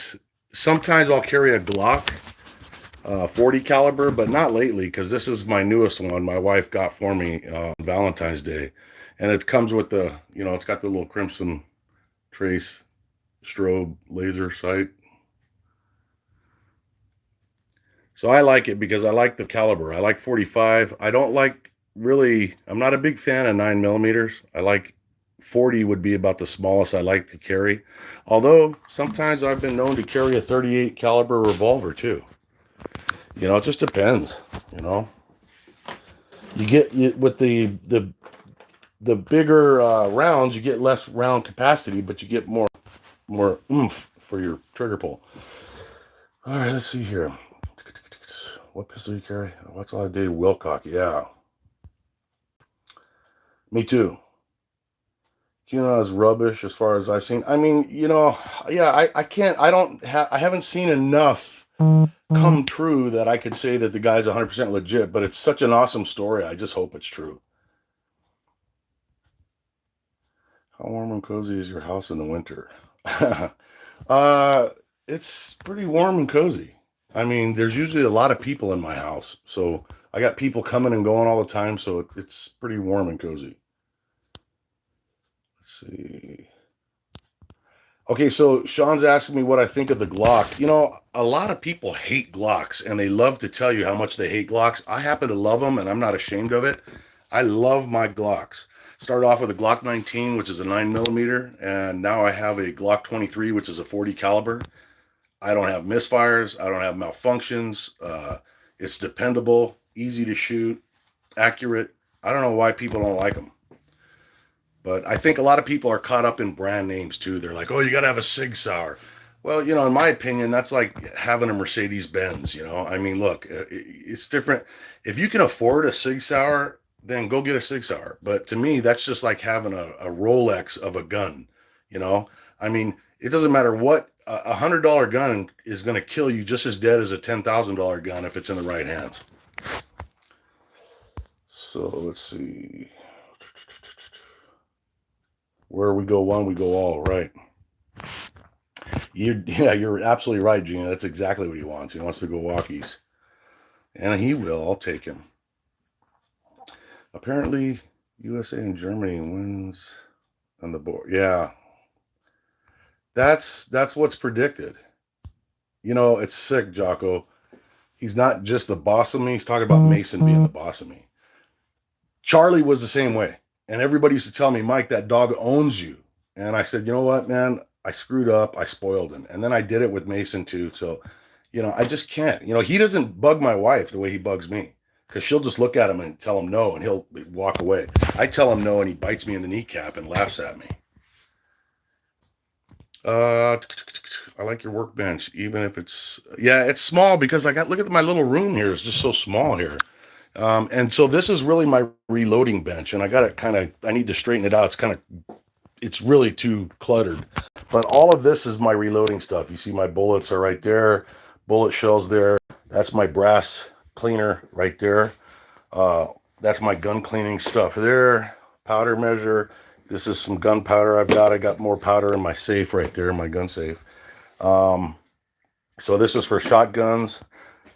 [SPEAKER 1] sometimes I'll carry a Glock 40 caliber, but not lately because this is my newest one my wife got for me on Valentine's Day. And it comes with the, it's got the little crimson trace strobe laser sight. So I like it because I like the caliber. I like 45. I don't like really, I'm not a big fan of 9 millimeters. I like 40 would be about the smallest I like to carry. Although sometimes I've been known to carry a 38 caliber revolver too. It just depends, you know. With the bigger rounds, you get less round capacity, but you get more oomph for your trigger pull. All right, let's see here. What pistol you carry? What's all I did? Wilcock, yeah. Me too. Is rubbish as far as I've seen. I mean, yeah, I can't, I haven't seen enough come true that I could say that the guy's 100% legit, but it's such an awesome story. I just hope it's true. How warm and cozy is your house in the winter? It's pretty warm and cozy. I mean, there's usually a lot of people in my house, so I got people coming and going all the time, so it's pretty warm and cozy. Let's see. Okay, so Sean's asking me what I think of the Glock. A lot of people hate Glocks, and they love to tell you how much they hate Glocks. I happen to love them, and I'm not ashamed of it. I love my Glocks. Started off with a Glock 19, which is a 9 millimeter, and now I have a Glock 23, which is a 40 caliber. I don't have misfires. I don't have malfunctions. It's dependable, easy to shoot, accurate. I don't know why people don't like them. But I think a lot of people are caught up in brand names too. They're like, oh, you got to have a Sig Sauer. Well, in my opinion, that's like having a Mercedes Benz. I mean, look, it's different. If you can afford a Sig Sauer, then go get a Sig Sauer. But to me, that's just like having a Rolex of a gun. I mean, it doesn't matter what $100 gun is going to kill you just as dead as a $10,000 gun if it's in the right hands. So let's see. Where we go one, we go all, right? You're absolutely right, Gina. That's exactly what he wants. He wants to go walkies. And he will. I'll take him. Apparently, USA and Germany wins on the board. Yeah. That's what's predicted. It's sick, Jocko. He's not just the boss of me. He's talking about Mason being the boss of me. Charlie was the same way. And everybody used to tell me, Mike, that dog owns you. And I said, you know what, man? I screwed up. I spoiled him. And then I did it with Mason too. So, I just can't. He doesn't bug my wife the way he bugs me. Because she'll just look at him and tell him no, and he'll walk away. I tell him no, and he bites me in the kneecap and laughs at me. I like your workbench, even if it's small, because look at my little room here. It's just so small here. And so this is really my reloading bench, and I need to straighten it out. It's really too cluttered, but all of this is my reloading stuff. You see my bullets are right there, bullet shells there. That's my brass cleaner right there. That's my gun cleaning stuff there. Powder measure. This is some gunpowder I've got. I got more powder in my safe right there, in my gun safe. So this is for shotguns.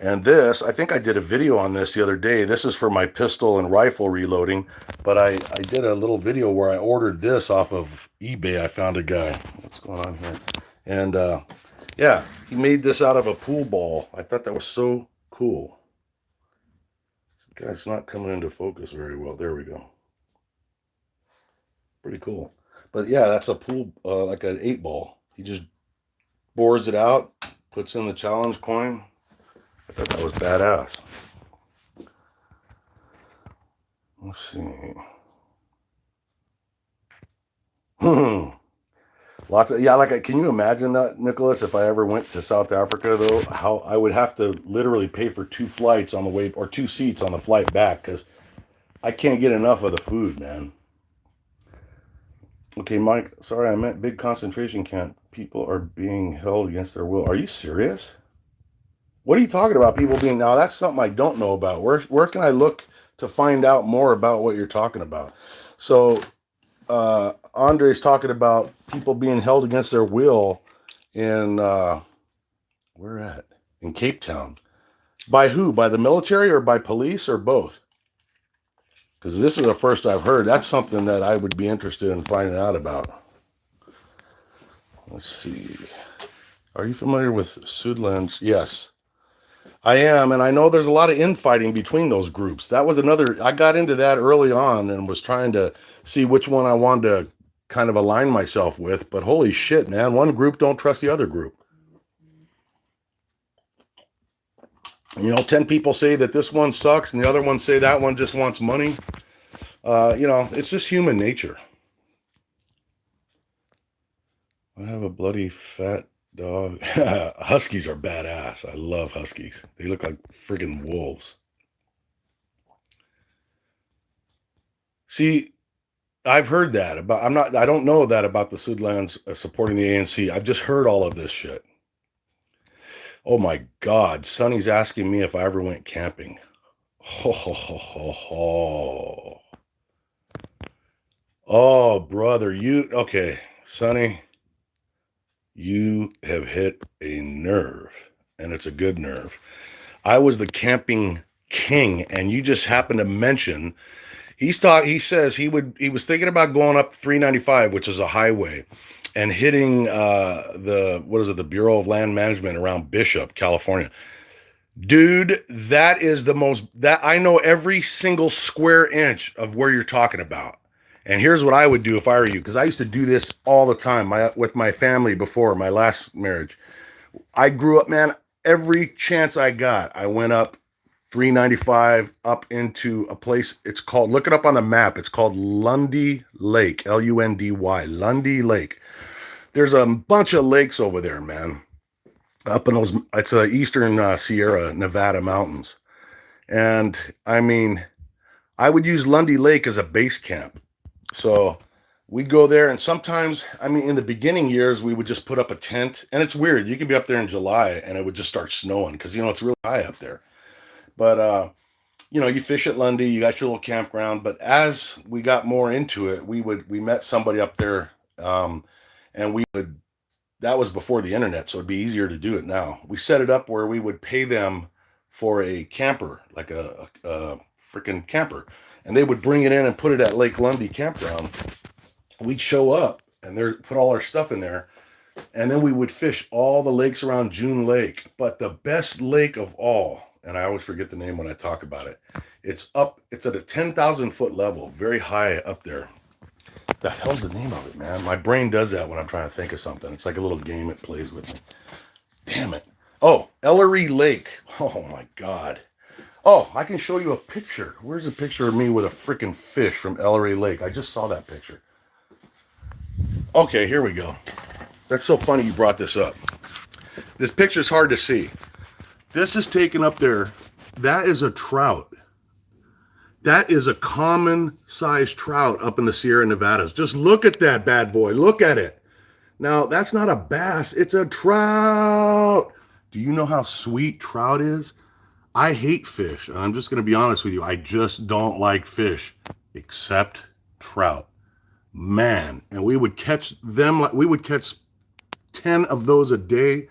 [SPEAKER 1] And this, I think I did a video on this the other day. This is for my pistol and rifle reloading. But I did a little video where I ordered this off of eBay. I found a guy. What's going on here? And yeah, he made this out of a pool ball. I thought that was so cool. This guy's not coming into focus very well. There we go. Pretty cool. But yeah, that's a pool, like an 8-ball. He just bores it out, puts in the challenge coin. I thought that was badass. Let's see. Lots of, can you imagine that, Nicholas? If I ever went to South Africa, though, how I would have to literally pay for 2 flights on the way, or 2 seats on the flight back, because I can't get enough of the food, man. Okay, Mike, sorry, I meant big concentration camp. People are being held against their will. Are you serious? What are you talking about? People being, now that's something I don't know about. Where can I look to find out more about what you're talking about? So Andre's talking about people being held against their will in where at? In Cape Town. By who? By the military or by police or both? Because this is the first I've heard. That's something that I would be interested in finding out about. Let's see. Are you familiar with Sudan's? Yes, I am. And I know there's a lot of infighting between those groups. That was another, I got into that early on and was trying to see which one I wanted to kind of align myself with. But holy shit, man, one group don't trust the other group. 10 people say that this one sucks and the other one say that one just wants money. It's just human nature. I have a bloody fat dog. Huskies are badass. I love huskies. They look like friggin' wolves. See, I've heard that about, I don't know that about the Sudlands supporting the ANC. I've just heard all of this shit. Oh my God. Sonny's asking me if I ever went camping. Ho, ho, ho, ho, ho. Oh, brother, okay, Sonny, you have hit a nerve, and it's a good nerve. I was the camping king, and you just happened to mention, he says he was thinking about going up 395, which is a highway, and hitting the Bureau of Land Management around Bishop, California. Dude, that is that I know every single square inch of where you're talking about. And here's what I would do if I were you, because I used to do this all the time with my family before my last marriage. I grew up, man, every chance I got, I went up 395 up into a place. It's called, look it up on the map. It's called Lundy Lake, Lundy, Lundy Lake. There's a bunch of lakes over there, man. Up in those, it's eastern Sierra Nevada mountains. And I mean, I would use Lundy Lake as a base camp. So we'd go there, and sometimes, I mean, in the beginning years, we would just put up a tent. And it's weird. You could be up there in July, and it would just start snowing because, it's really high up there. But, you fish at Lundy, you got your little campground. But as we got more into it, we met somebody up there, and that was before the internet, so it'd be easier to do it now. We set it up where we would pay them for a camper, like a freaking camper. And they would bring it in and put it at Lake Lundy campground. We'd show up and put all our stuff in there. And then we would fish all the lakes around June Lake. But the best lake of all, and I always forget the name when I talk about it, it's at a 10,000 foot level, very high up there. What the hell's the name of it, man? My brain does that when I'm trying to think of something. It's like a little game it plays with me. Damn it. Oh, Ellery Lake. Oh my God. Oh, I can show you a picture. Where's a picture of me with a freaking fish from Ellery Lake? I just saw that picture. Okay, here we go. That's so funny you brought this up. This picture's hard to see. This is taken up there. That is a trout. That is a common sized trout up in the Sierra Nevadas. Just look at that bad boy. Look at it. Now, that's not a bass. It's a trout. Do you know how sweet trout is? I hate fish. I'm just going to be honest with you. I just don't like fish, except trout. Man, and we would catch them. We would catch 10 of those a day.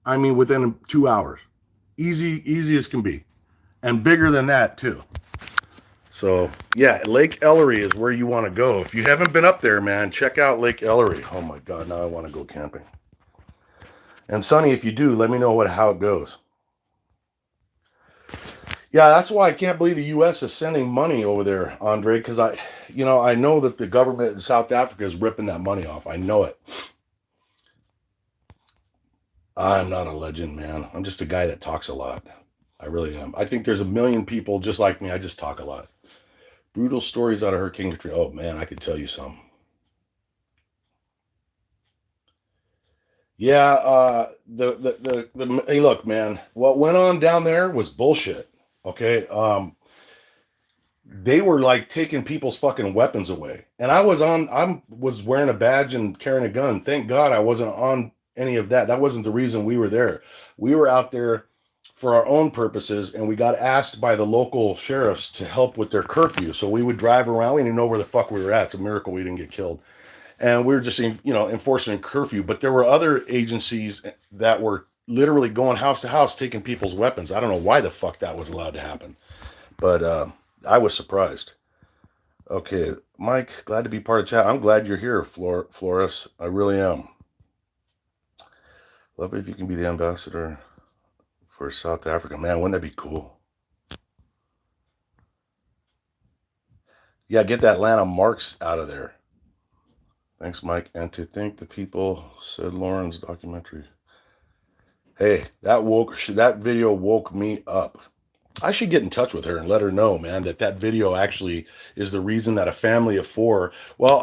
[SPEAKER 1] I mean, within 2 hours. Easy as can be. And bigger than that, too. So, yeah, Lake Ellery is where you want to go. If you haven't been up there, man, check out Lake Ellery. Oh, my God, now I want to go camping. And, Sonny, if you do, let me know how it goes. Yeah, that's why I can't believe the U.S. is sending money over there, Andre, because I know that the government in South Africa is ripping that money off. I know it. I'm not a legend, man. I'm just a guy that talks a lot. I really am. I think there's a million people just like me. I just talk a lot. Brutal stories out of Hurricane Katrina. Oh, man, I could tell you some. Yeah, hey, look, man, what went on down there was bullshit. Okay, they were like taking people's fucking weapons away, and I was wearing a badge and carrying a gun. Thank God I wasn't on any of that. That wasn't the reason we were there. We were out there for our own purposes, and we got asked by the local sheriffs to help with their curfew. So we would drive around. We didn't know where the fuck we were at. It's a miracle we didn't get killed. and we were just enforcing a curfew. But there were other agencies that were literally going house to house taking people's weapons. I don't know why the fuck that was allowed to happen, but I was surprised. Okay, Mike, glad to be part of chat. I'm glad you're here, Flores. I really am. Love it if you can be the ambassador for South Africa. Man, wouldn't that be cool? Yeah, get that Lana Marks out of there. Thanks, Mike. And to think the people said Lauren's documentary. Hey, that video woke me up. I should get in touch with her and let her know, man, that video actually is the reason that a family of four. Well,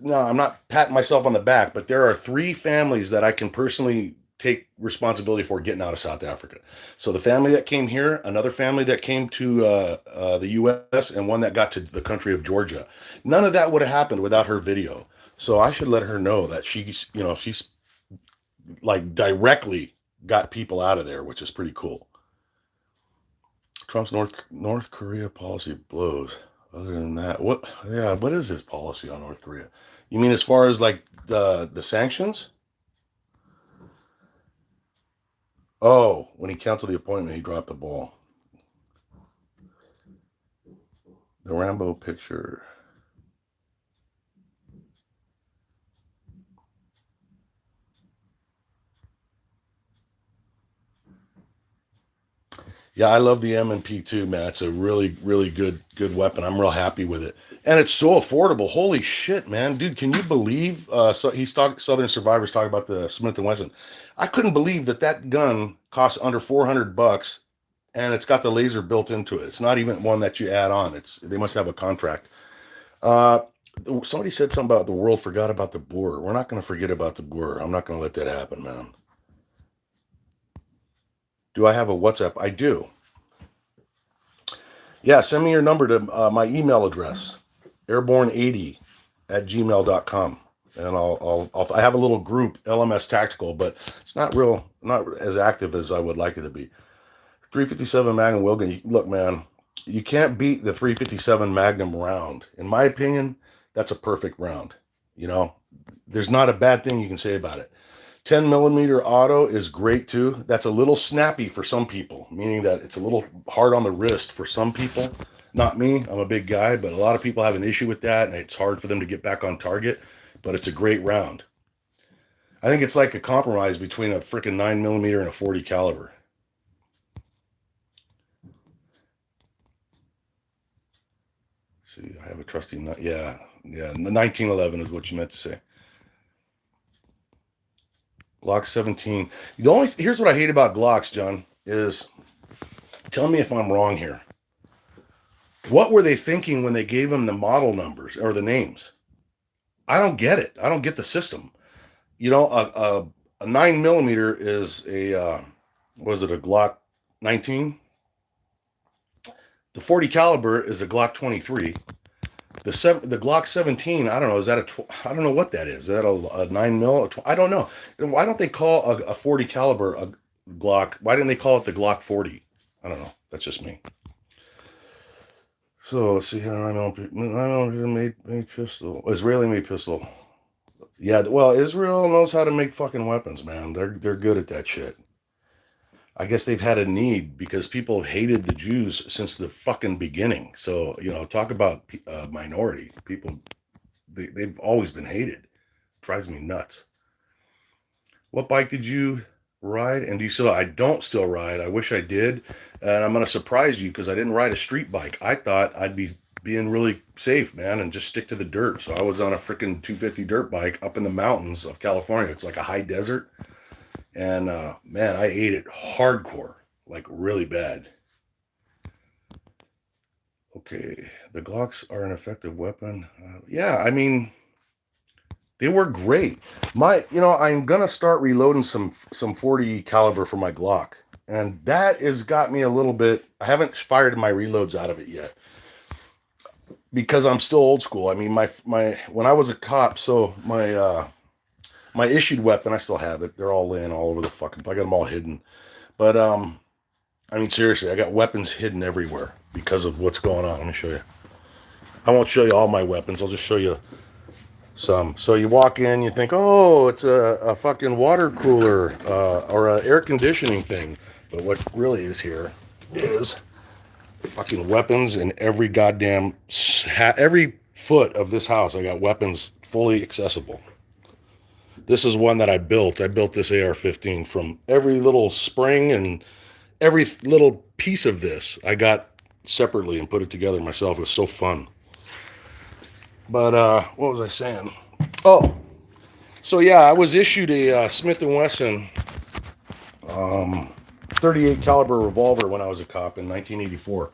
[SPEAKER 1] no, I'm not patting myself on the back, but there are three families that I can personally take responsibility for getting out of South Africa. So the family that came here, another family that came to the U.S., and one that got to the country of Georgia. None of that would have happened without her video. So I should let her know that she's like directly got people out of there, which is pretty cool. Trump's North Korea policy blows. Other than that, what? Yeah, what is his policy on North Korea? You mean as far as like the sanctions? Oh, when he canceled the appointment, he dropped the ball. The Rambo picture. Yeah, I love the M&P too, man. It's a really, really good weapon. I'm real happy with it, and it's so affordable. Holy shit, man, dude! Can you believe? So Southern Survivors talk about the Smith and Wesson. I couldn't believe that gun costs under $400, and it's got the laser built into it. It's not even one that you add on. They must have a contract. Uh, Somebody said something about the world forgot about the Boer. We're not going to forget about the Boer. I'm not going to let that happen, man. Do I have a WhatsApp? I do. Yeah, send me your number to my email address, airborne80@gmail.com. And I have a little group, LMSTactical, but it's not as active as I would like it to be. 357 Magnum Wilgan. Look, man, you can't beat the 357 Magnum round. In my opinion, that's a perfect round. There's not a bad thing you can say about it. 10 millimeter auto is great too. That's a little snappy for some people, meaning that it's a little hard on the wrist for some people. Not me, I'm a big guy, but a lot of people have an issue with that, and it's hard for them to get back on target, but it's a great round. I think it's like a compromise between a freaking 9 millimeter and a 40 caliber. See, I have a trusty, yeah, the 1911 is what you meant to say. Glock 17. Here's what I hate about Glocks, John, is tell me if I'm wrong here. What were they thinking when they gave them the model numbers or the names? I don't get it. I don't get the system. A 9 millimeter is was it a Glock 19? The 40 caliber is a Glock 23. The Glock 17, I don't know. Is that I don't know what that is. Is that a 9 mil? I don't know. Why don't they call a 40 caliber a Glock? Why didn't they call it the Glock 40? I don't know. That's just me. So let's see. 9 made pistol. Israeli made pistol. Yeah. Well, Israel knows how to make fucking weapons, man. They're good at that shit. I guess they've had a need because people have hated the Jews since the fucking beginning. So, talk about minority. People, they've always been hated. Drives me nuts. What bike did you ride? And do you still? I don't still ride. I wish I did. And I'm going to surprise you because I didn't ride a street bike. I thought I'd be being really safe, man, and just stick to the dirt. So I was on a freaking 250 dirt bike up in the mountains of California. It's like a high desert. And man, I ate it hardcore, like really bad. Okay, the Glocks are an effective weapon. Yeah, I mean, they were great. I'm gonna start reloading some 40 caliber for my Glock, and that has got me a little bit. I haven't fired my reloads out of it yet because I'm still old school. I mean, my when I was a cop, so my issued weapon, I still have it. They're all laying all over the fucking. I got them all hidden, but I mean, seriously, I got weapons hidden everywhere because of what's going on. Let me show you. I won't show you all my weapons. I'll just show you some. So you walk in, you think, oh, it's a fucking water cooler or an air conditioning thing. But what really is here is fucking weapons in every goddamn, every foot of this house. I got weapons fully accessible. This is one that I built. I built this AR-15 from every little spring and every little piece of this I got separately and put it together myself. It was so fun. But what was I saying? Oh, so yeah, I was issued a Smith & Wesson 38 caliber revolver when I was a cop in 1984.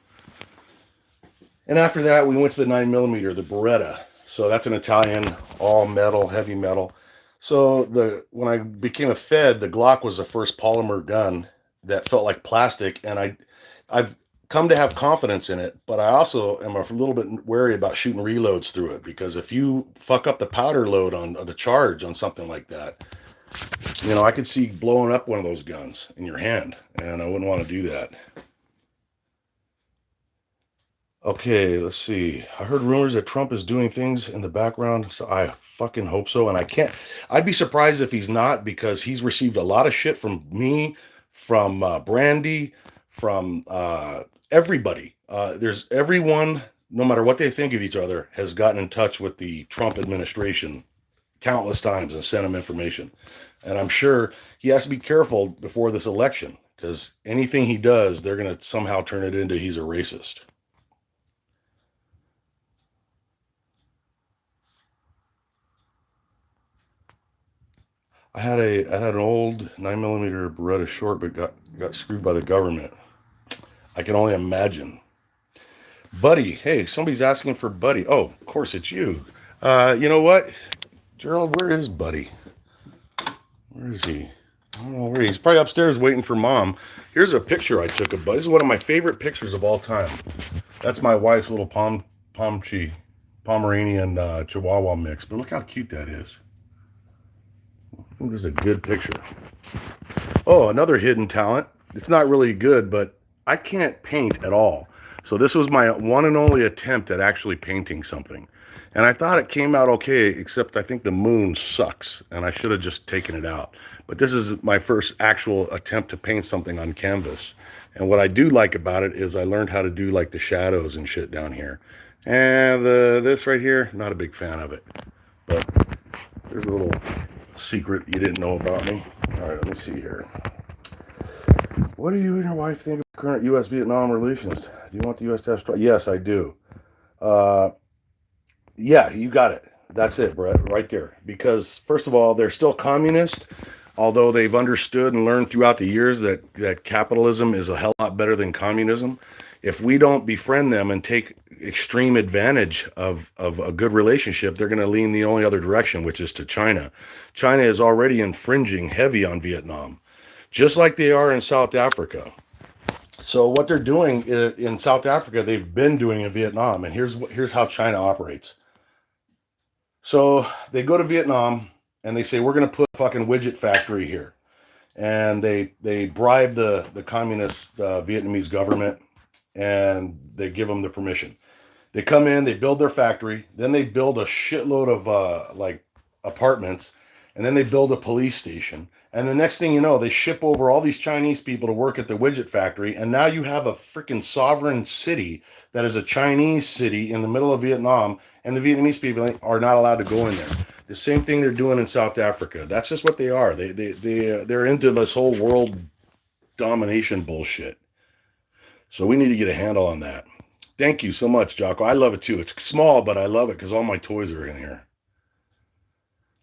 [SPEAKER 1] And after that, we went to the 9mm, the Beretta. So that's an Italian, all metal, heavy metal. So when I became a Fed, the Glock was the first polymer gun that felt like plastic, and I've come to have confidence in it, but I also am a little bit wary about shooting reloads through it, because if you fuck up the powder load on the charge on something like that, I could see blowing up one of those guns in your hand, and I wouldn't want to do that. Okay, let's see. I heard rumors that Trump is doing things in the background, so I fucking hope so. And I'd be surprised if he's not, because he's received a lot of shit from me, from Brandy, from everybody. There's everyone, no matter what they think of each other, has gotten in touch with the Trump administration countless times and sent him information. And I'm sure he has to be careful before this election, because anything he does, they're going to somehow turn it into he's a racist. I had an old 9mm Beretta short, but got screwed by the government. I can only imagine. Buddy, hey, somebody's asking for Buddy. Oh, of course it's you. You know what, Gerald? Where is Buddy? Where is he? I don't know where he's probably upstairs waiting for Mom. Here's a picture I took of Buddy. This is one of my favorite pictures of all time. That's my wife's little Pomeranian Chihuahua mix. But look how cute that is. This is a good picture. Oh, another hidden talent. It's not really good, but I can't paint at all. So this was my one and only attempt at actually painting something. And I thought it came out okay, except I think the moon sucks, and I should have just taken it out. But this is my first actual attempt to paint something on canvas. And what I do like about it is I learned how to do like the shadows and shit down here. And this right here, not a big fan of it. But there's a little secret you didn't know about me. All right, let me see here. What do you and your wife think of current U.S.-Vietnam relations? Do you want the U.S. to have strong? Yes, I do. Uh, yeah, you got it. That's it, Brett, right there. Because, first of all, they're still communist, although they've understood and learned throughout the years that capitalism is a hell lot better than communism. If we don't befriend them and take extreme advantage of a good relationship, they're going to lean the only other direction, which is to China. China is already infringing heavy on Vietnam, just like they are in South Africa. So what they're doing in South Africa, they've been doing in Vietnam, and here's how China operates. So they go to Vietnam and they say, we're going to put a fucking widget factory here, and they bribe the communist Vietnamese government, and they give them the permission. They come in, they build their factory, then they build a shitload of like apartments, and then they build a police station. And the next thing you know, they ship over all these Chinese people to work at the widget factory, and now you have a freaking sovereign city that is a Chinese city in the middle of Vietnam, and the Vietnamese people are not allowed to go in there. The same thing they're doing in South Africa. That's just what they are. They're into this whole world domination bullshit. So we need to get a handle on that. Thank you so much, Jocko. I love it too. It's small, but I love it because all my toys are in here.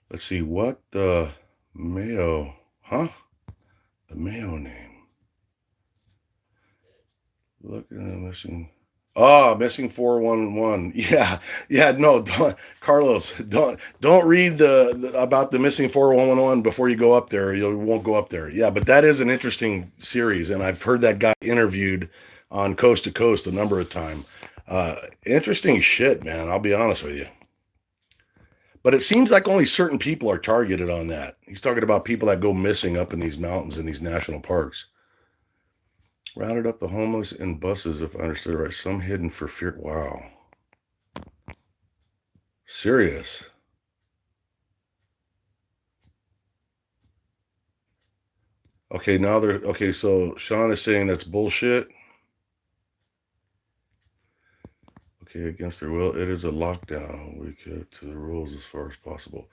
[SPEAKER 1] Let's see, what the Mayo, huh? The Mayo name. Look at the missing. Oh, missing 411. Yeah. No, Carlos, don't read about the missing 4111 before you go up there. You won't go up there. Yeah, but that is an interesting series, and I've heard that guy interviewed on Coast to Coast a number of times. Interesting shit, man. I'll be honest with you. But it seems like only certain people are targeted on that. He's talking about people that go missing up in these mountains in these national parks. Rounded up the homeless in buses, if I understood right. Some hidden for fear. Wow. Serious. Okay, now they're okay. So Sean is saying that's bullshit. Okay, against their will, it is a lockdown. We get to the rules as far as possible.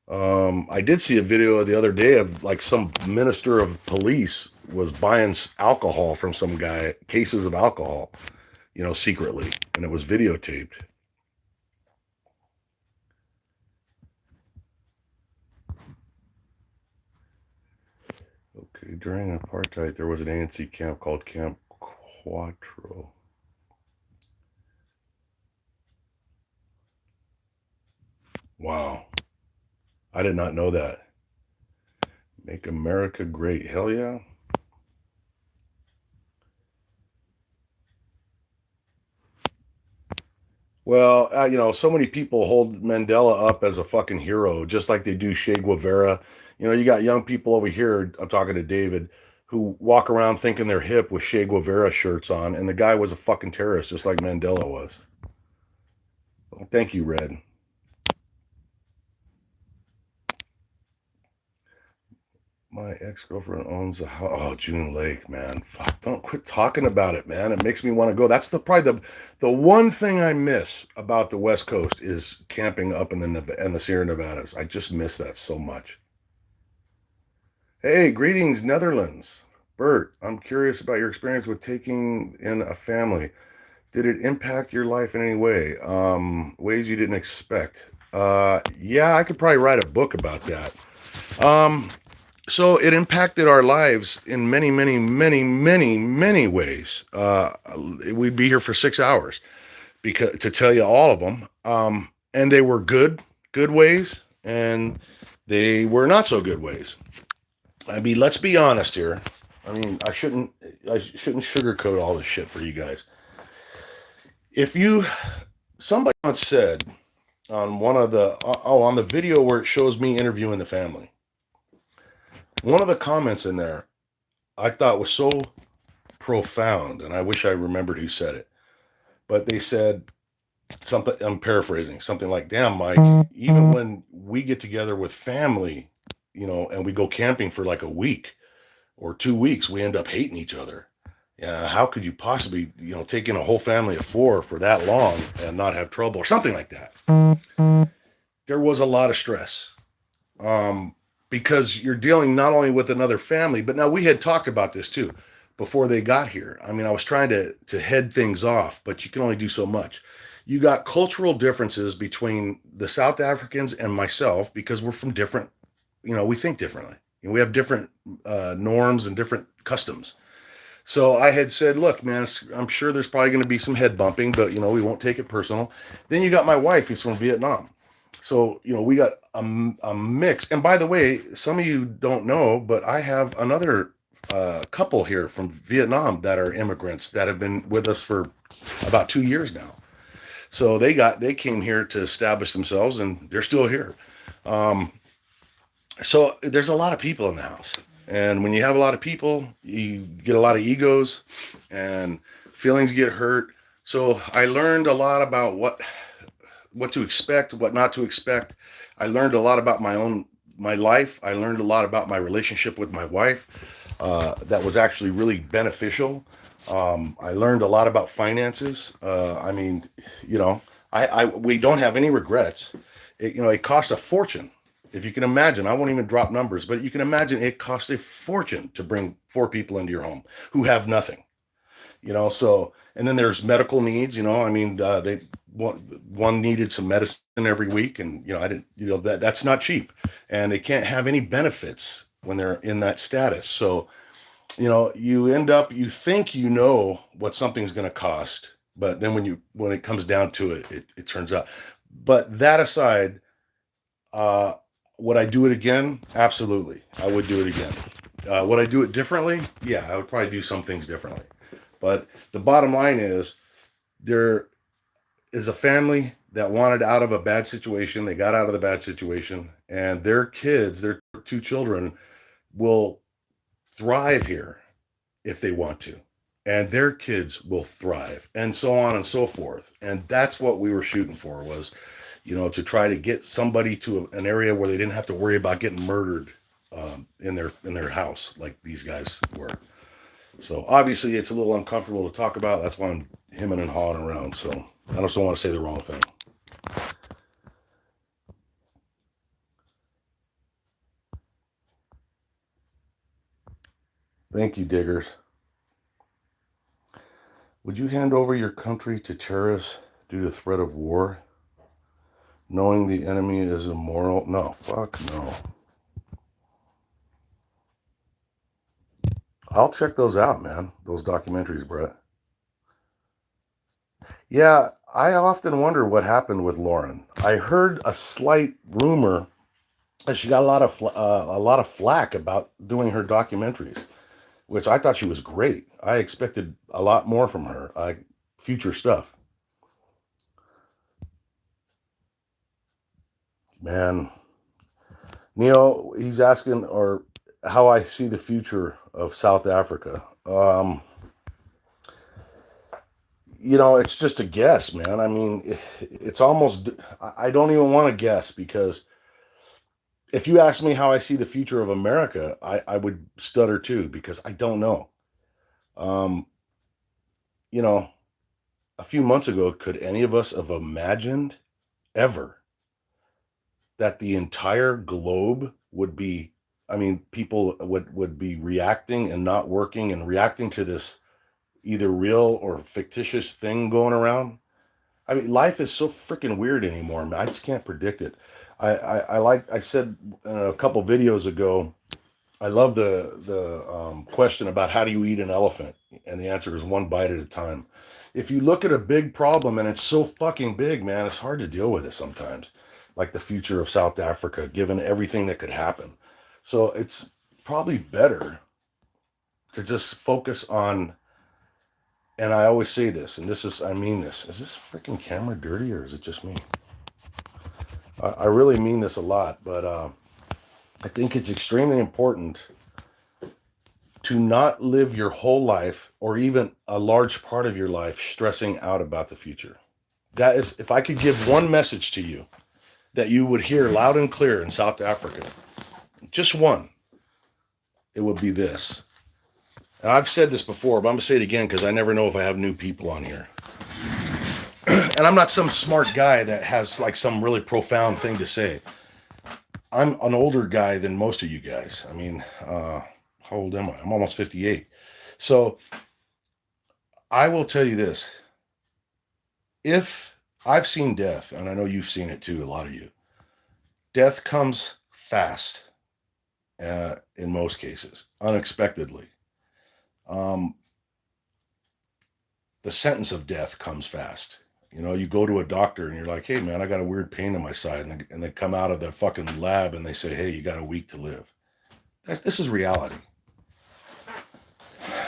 [SPEAKER 1] I did see a video the other day of like some minister of police was buying alcohol from some guy, cases of alcohol, secretly, and it was videotaped. Okay, during apartheid, there was an ANC camp called Camp Quattro. Wow, I did not know that. Make America great. Hell yeah. Well, so many people hold Mandela up as a fucking hero, just like they do Che Guevara. You got young people over here. I'm talking to David, who walk around thinking they're hip with Che Guevara shirts on, and the guy was a fucking terrorist, just like Mandela was. Well, thank you, Red. My ex-girlfriend owns a house. Oh, June Lake, man. Fuck, don't quit talking about it, man. It makes me want to go. That's probably the one thing I miss about the West Coast is camping up in the Sierra Nevadas. I just miss that so much. Hey, greetings, Netherlands. Bert, I'm curious about your experience with taking in a family. Did it impact your life in any way? Ways you didn't expect? Yeah, I could probably write a book about that. Um, so it impacted our lives in many, many, many, many, many ways. We'd be here for 6 hours because to tell you all of them. And they were good ways, and they were not so good ways. I mean, let's be honest here. I mean, I shouldn't sugarcoat all this shit for you guys. If you somebody once said on one of the on the video where it shows me interviewing the family, one of the comments in there I thought was so profound, and I wish I remembered who said it. But they said something. I'm paraphrasing something like, "Damn, Mike, even when we get together with family, and we go camping for like a week or 2 weeks, we end up hating each other. Yeah, how could you possibly, take in a whole family of four for that long and not have trouble or something like that?" There was a lot of stress, um, because you're dealing not only with another family, but now we had talked about this too before they got here. I mean, I was trying to head things off, but you can only do so much. You got cultural differences between the South Africans and myself because we're from different, we think differently. We have different norms and different customs. So I had said, look, man, I'm sure there's probably going to be some head bumping, but we won't take it personal. Then you got my wife who's from Vietnam. So, we got a mix. And by the way, some of you don't know, but I have another couple here from Vietnam that are immigrants that have been with us for about 2 years now. So they came here to establish themselves, and they're still here. Um, so there's a lot of people in the house, and when you have a lot of people, you get a lot of egos, and feelings get hurt. So I learned a lot about what to expect, what not to expect. I learned a lot about my life. I learned a lot about my relationship with my wife. That was actually really beneficial. I learned a lot about finances. I mean, you know, we don't have any regrets. It costs a fortune. If you can imagine, I won't even drop numbers, but you can imagine it costs a fortune to bring four people into your home who have nothing. So and then there's medical needs. I mean, they one needed some medicine every week, and I didn't, that's not cheap, and they can't have any benefits when they're in that status. So you end up, you think what something's going to cost, but then when it comes down to it, it turns out. But that aside, uh would I do it again? Absolutely, I would do it again. Would I do it differently? Yeah, I would probably do some things differently. But the bottom line is, there is a family that wanted out of a bad situation. They got out of the bad situation, and their kids, their two children, will thrive here if they want to. And their kids will thrive, and so on and so forth. And that's what we were shooting for, was, to try to get somebody to an area where they didn't have to worry about getting murdered in their house like these guys were. So obviously it's a little uncomfortable to talk about. That's why I'm hemming and hawing around. So I just don't want to say the wrong thing. Thank you, diggers. Would you hand over your country to terrorists due to threat of war? Knowing the enemy is immoral? No, fuck no. I'll check those out, man. Those documentaries, Brett. Yeah, I often wonder what happened with Lauren. I heard a slight rumor that she got a lot of flack about doing her documentaries, which I thought she was great. I expected a lot more from her, future stuff. Man, Neil, he's asking or how I see the future of South Africa. It's just a guess, man. I mean, it's almost, I don't even want to guess because if you ask me how I see the future of America, I would stutter too because I don't know. Um, you know, a few months ago, could any of us have imagined ever that the entire globe would be, I mean, people would be reacting and not working and reacting to this either real or fictitious thing going around? I mean, life is so freaking weird anymore, man. I just can't predict it. Like I said a couple videos ago, I love the question about how do you eat an elephant, and the answer is one bite at a time. If you look at a big problem and it's so fucking big, man, it's hard to deal with it sometimes. Like the future of South Africa, given everything that could happen. So it's probably better to just focus on. And I always say this, and I mean this. Is this freaking camera dirty or is it just me? I really mean this a lot, but I think it's extremely important to not live your whole life or even a large part of your life stressing out about the future. That is, if I could give one message to you that you would hear loud and clear in South Africa, just one, it would be this. And I've said this before, but I'm going to say it again because I never know if I have new people on here. And I'm not some smart guy that has like some really profound thing to say. I'm an older guy than most of you guys. I mean, how old am I? I'm almost 58. So I will tell you this. If I've seen death, and I know you've seen it too, a lot of you, death comes fast in most cases, unexpectedly. The sentence of death comes fast. You go to a doctor and you're like, hey, man, I got a weird pain in my side. And they come out of the fucking lab and they say, hey, you got a week to live. This is reality.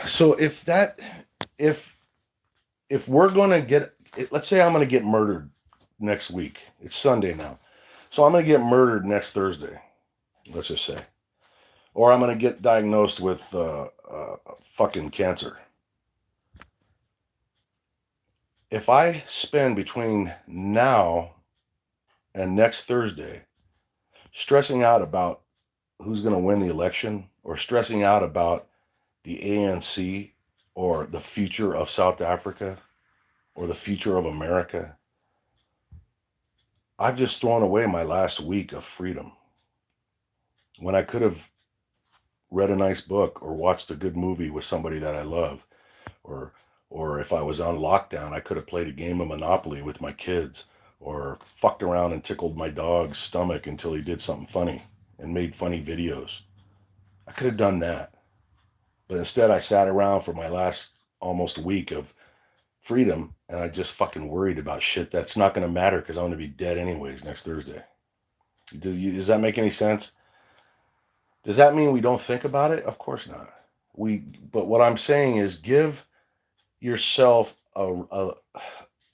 [SPEAKER 1] So if we're going to let's say I'm going to get murdered next week. It's Sunday now. So I'm going to get murdered next Thursday, let's just say. Or I'm going to get diagnosed with fucking cancer. If I spend between now and next Thursday stressing out about who's going to win the election or stressing out about the ANC or the future of South Africa or the future of America, I've just thrown away my last week of freedom when I could have read a nice book or watched a good movie with somebody that I love, or if I was on lockdown, I could have played a game of Monopoly with my kids, or fucked around and tickled my dog's stomach until he did something funny and made funny videos. I could have done that. But instead I sat around for my last almost week of freedom and I just fucking worried about shit that's not going to matter because I'm going to be dead anyways next Thursday. Does that make any sense? Does that mean we don't think about it? Of course not. But what I'm saying is give yourself a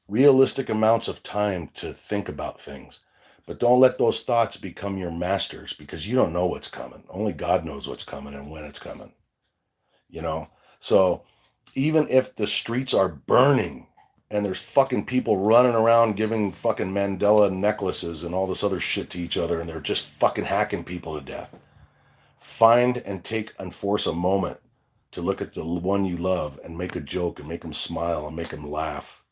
[SPEAKER 1] realistic amounts of time to think about things. But don't let those thoughts become your masters because you don't know what's coming. Only God knows what's coming and when it's coming. So even if the streets are burning and there's fucking people running around giving fucking Mandela necklaces and all this other shit to each other and they're just fucking hacking people to death. Find and take and force a moment to look at the one you love and make a joke and make them smile and make them laugh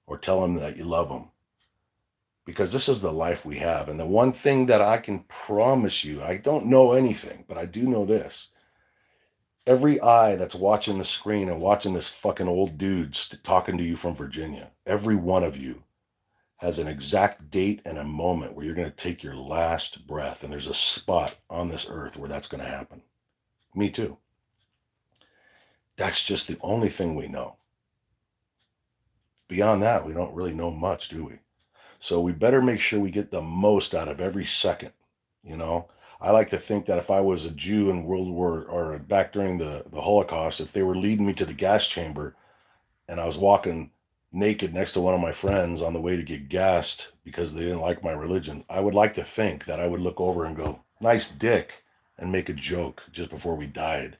[SPEAKER 1] or tell them that you love them. Because this is the life we have. And the one thing that I can promise you, I don't know anything, but I do know this. Every eye that's watching the screen and watching this fucking old dude talking to you from Virginia, every one of you has an exact date and a moment where you're going to take your last breath. And there's a spot on this earth where that's going to happen. Me too. That's just the only thing we know. Beyond that, we don't really know much, do we? So we better make sure we get the most out of every second. You know, I like to think that if I was a Jew in World War or back during the Holocaust, if they were leading me to the gas chamber and I was walking naked next to one of my friends on the way to get gassed because they didn't like my religion, I would like to think that I would look over and go, "Nice dick," and make a joke just before we died.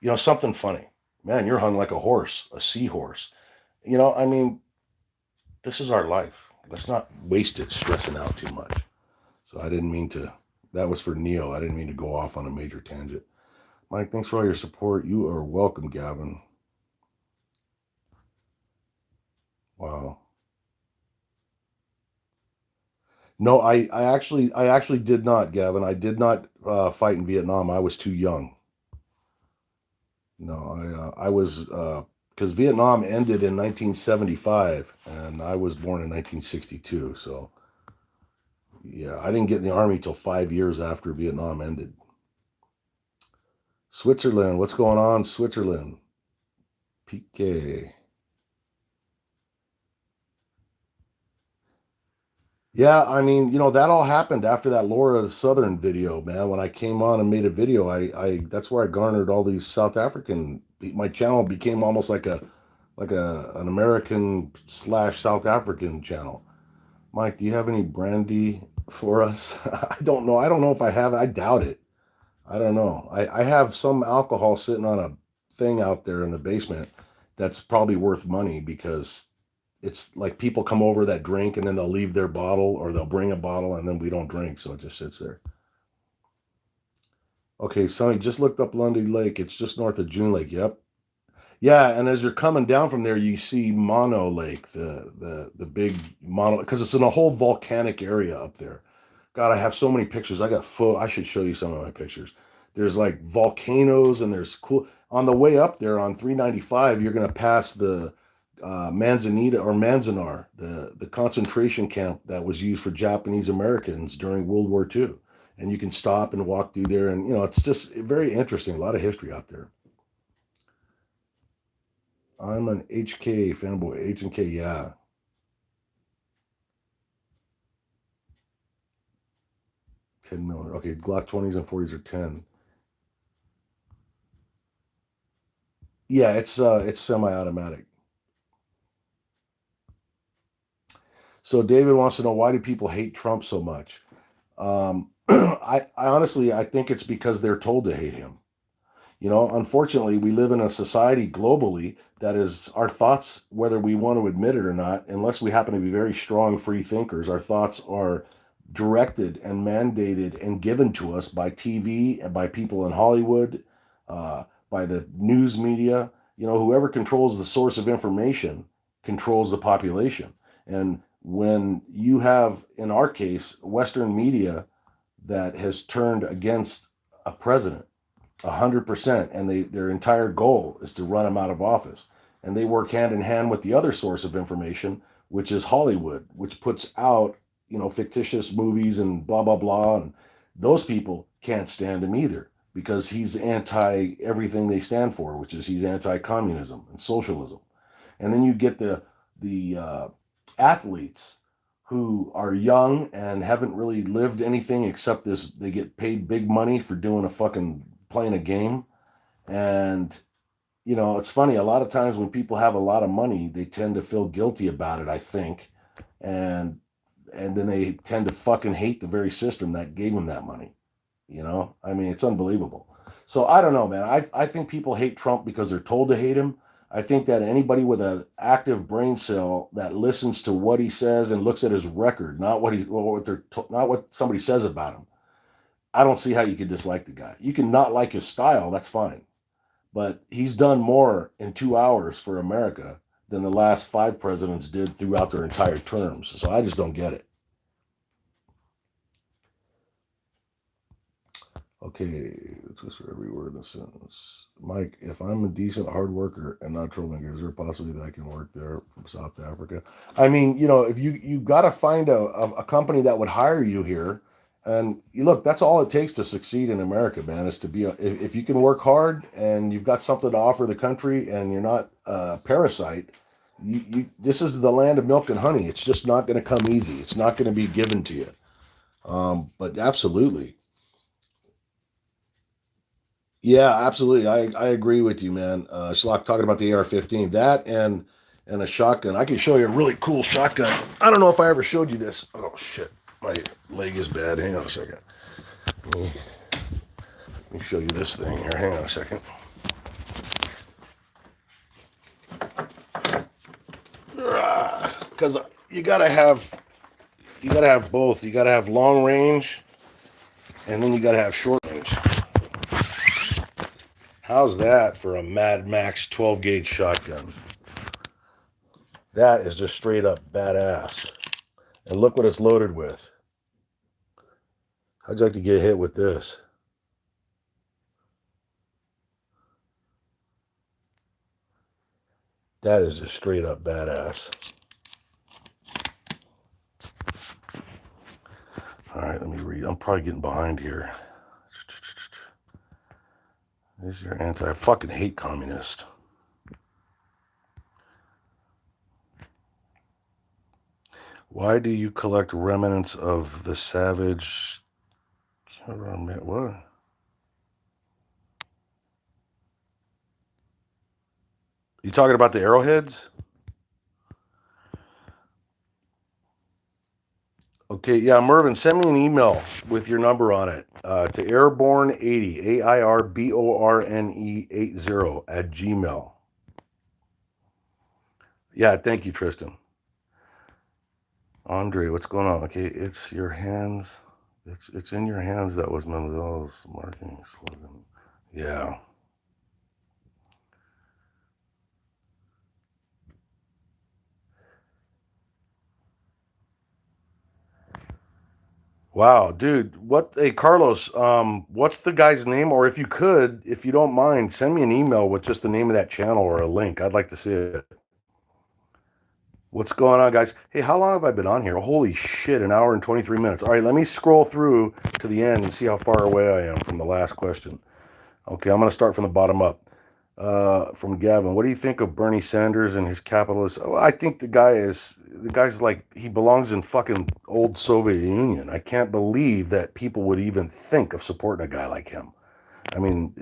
[SPEAKER 1] You know, something funny. Man, you're hung like a horse, a seahorse. I mean, this is our life. Let's not waste it stressing out too much. So I didn't mean to. That was for Neo. I didn't mean to go off on a major tangent. Mike, thanks for all your support. You are welcome, Gavin. Wow. No, I actually did not, Gavin. I did not fight in Vietnam. I was too young. No, I was because Vietnam ended in 1975, and I was born in 1962. So yeah, I didn't get in the army till 5 years after Vietnam ended. Switzerland, what's going on, Switzerland? PK. Yeah, I mean, that all happened after that Laura Southern video, man. When I came on and made a video, I that's where I garnered all these South African. My channel became almost like an American slash South African channel. Mike, do you have any brandy for us? I don't know. I don't know if I have. I doubt it. I don't know. I have some alcohol sitting on a thing out there in the basement that's probably worth money because it's like people come over that drink and then they'll leave their bottle or they'll bring a bottle and then we don't drink, so it just sits there. Okay, Sonny, just looked up Lundy Lake. It's just north of June Lake. Yep. Yeah, and as you're coming down from there, you see Mono Lake, the big mono, because it's in a whole volcanic area up there. God, I have so many pictures. I should show you some of my pictures. There's like volcanoes and there's cool. On the way up there on 395, you're gonna pass the Manzanita or Manzanar, the concentration camp that was used for Japanese Americans during World War II. And you can stop and walk through there, and it's just very interesting. A lot of history out there. I'm an HK fanboy. H and K, yeah. 10 millimeter. Okay, Glock 20s and 40s are 10. Yeah, it's semi-automatic. So David wants to know, why do people hate Trump so much? I honestly I think it's because they're told to hate him. Unfortunately, we live in a society globally that is our thoughts, whether we want to admit it or not, unless we happen to be very strong free thinkers, our thoughts are directed and mandated and given to us by TV and by people in Hollywood, by the news media. Whoever controls the source of information controls the population. And when you have, in our case, Western media that has turned against a president 100%, and their entire goal is to run him out of office, and they work hand in hand with the other source of information, which is Hollywood, which puts out fictitious movies and blah blah blah, and those people can't stand him either because he's anti everything they stand for, which is he's anti communism and socialism. And then you get the athletes who are young and haven't really lived anything except this. They get paid big money for doing a fucking playing a game. And it's funny, a lot of times when people have a lot of money, they tend to feel guilty about it, I think. And then they tend to fucking hate the very system that gave them that money. I mean, it's unbelievable. So I don't know, man. I think people hate Trump because they're told to hate him. I think that anybody with an active brain cell that listens to what he says and looks at his record, not what somebody says about him, I don't see how you can dislike the guy. You can not like his style, that's fine. But he's done more in 2 hours for America than the last 5 presidents did throughout their entire terms. So I just don't get it. Okay, twist for every word in the sentence. Mike, if I'm a decent hard worker and not troublemaker, is there a possibility that I can work there from South Africa? I mean, if you got to find a company that would hire you here, and you look, that's all it takes to succeed in America, man. Is to be if you can work hard and you've got something to offer the country, and you're not a parasite. This is the land of milk and honey. It's just not going to come easy. It's not going to be given to you. But absolutely. Yeah, absolutely. I agree with you, man. Schlock talking about the AR-15, that and a shotgun. I can show you a really cool shotgun. I don't know if I ever showed you this. Oh shit, my leg is bad. Hang on a second. Let me show you this thing here. Hang on a second. Because you gotta have both. You gotta have long range, and then you gotta have short range. How's that for a Mad Max 12 gauge shotgun? That is just straight up badass. And look what it's loaded with. How'd you like to get hit with this? That is just straight up badass. All right, let me read. I'm probably getting behind here. This is your anti. I fucking hate communist. Why do you collect remnants of the savage? What? You talking about the arrowheads? Okay, yeah, Mervin, send me an email with your number on it to airborne80, AIRBORNE80 at Gmail. Yeah, thank you, Tristan. Andre, what's going on? Okay, it's your hands. It's in your hands. That was Manuel's marketing slogan. Yeah. Wow, dude. Hey, Carlos, what's the guy's name? Or if you could, if you don't mind, send me an email with just the name of that channel or a link. I'd like to see it. What's going on, guys? Hey, how long have I been on here? Holy shit, an hour and 23 minutes. All right, let me scroll through to the end and see how far away I am from the last question. Okay, I'm going to start from the bottom up. From Gavin, what do you think of Bernie Sanders and his capitalist? Oh, I think the guy's like, he belongs in fucking old Soviet Union. I can't believe that people would even think of supporting a guy like him. I mean,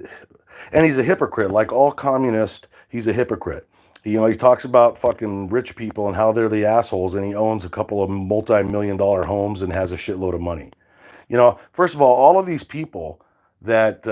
[SPEAKER 1] and he's a hypocrite. Like all communists, he's a hypocrite. He talks about fucking rich people and how they're the assholes, and he owns a couple of multi-million-dollar homes and has a shitload of money. First of all of these people that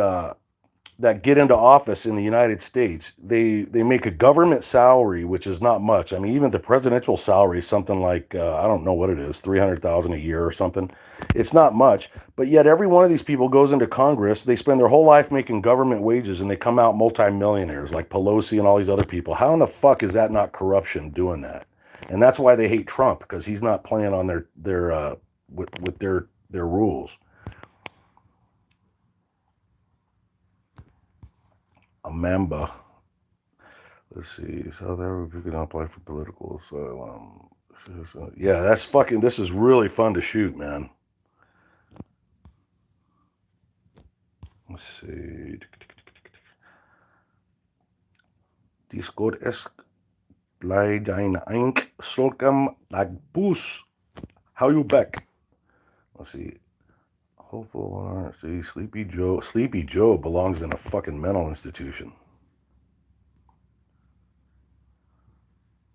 [SPEAKER 1] that get into office in the United States, they make a government salary, which is not much. I mean, even the presidential salary is something like I don't know what it is, 300,000 a year or something. It's not much, but yet every one of these people goes into Congress. They spend their whole life making government wages, and they come out multimillionaires like Pelosi and all these other people. How in the fuck is that not corruption doing that? And that's why they hate Trump, because he's not playing on with their rules. A Mamba. Let's see. South Africa can apply for political asylum. Yeah, that's fucking. This is really fun to shoot, man. Let's see. Discord es blij dein eink solkem lagbus. How you back? Let's see. Hopeful. See, Sleepy Joe. Sleepy Joe belongs in a fucking mental institution.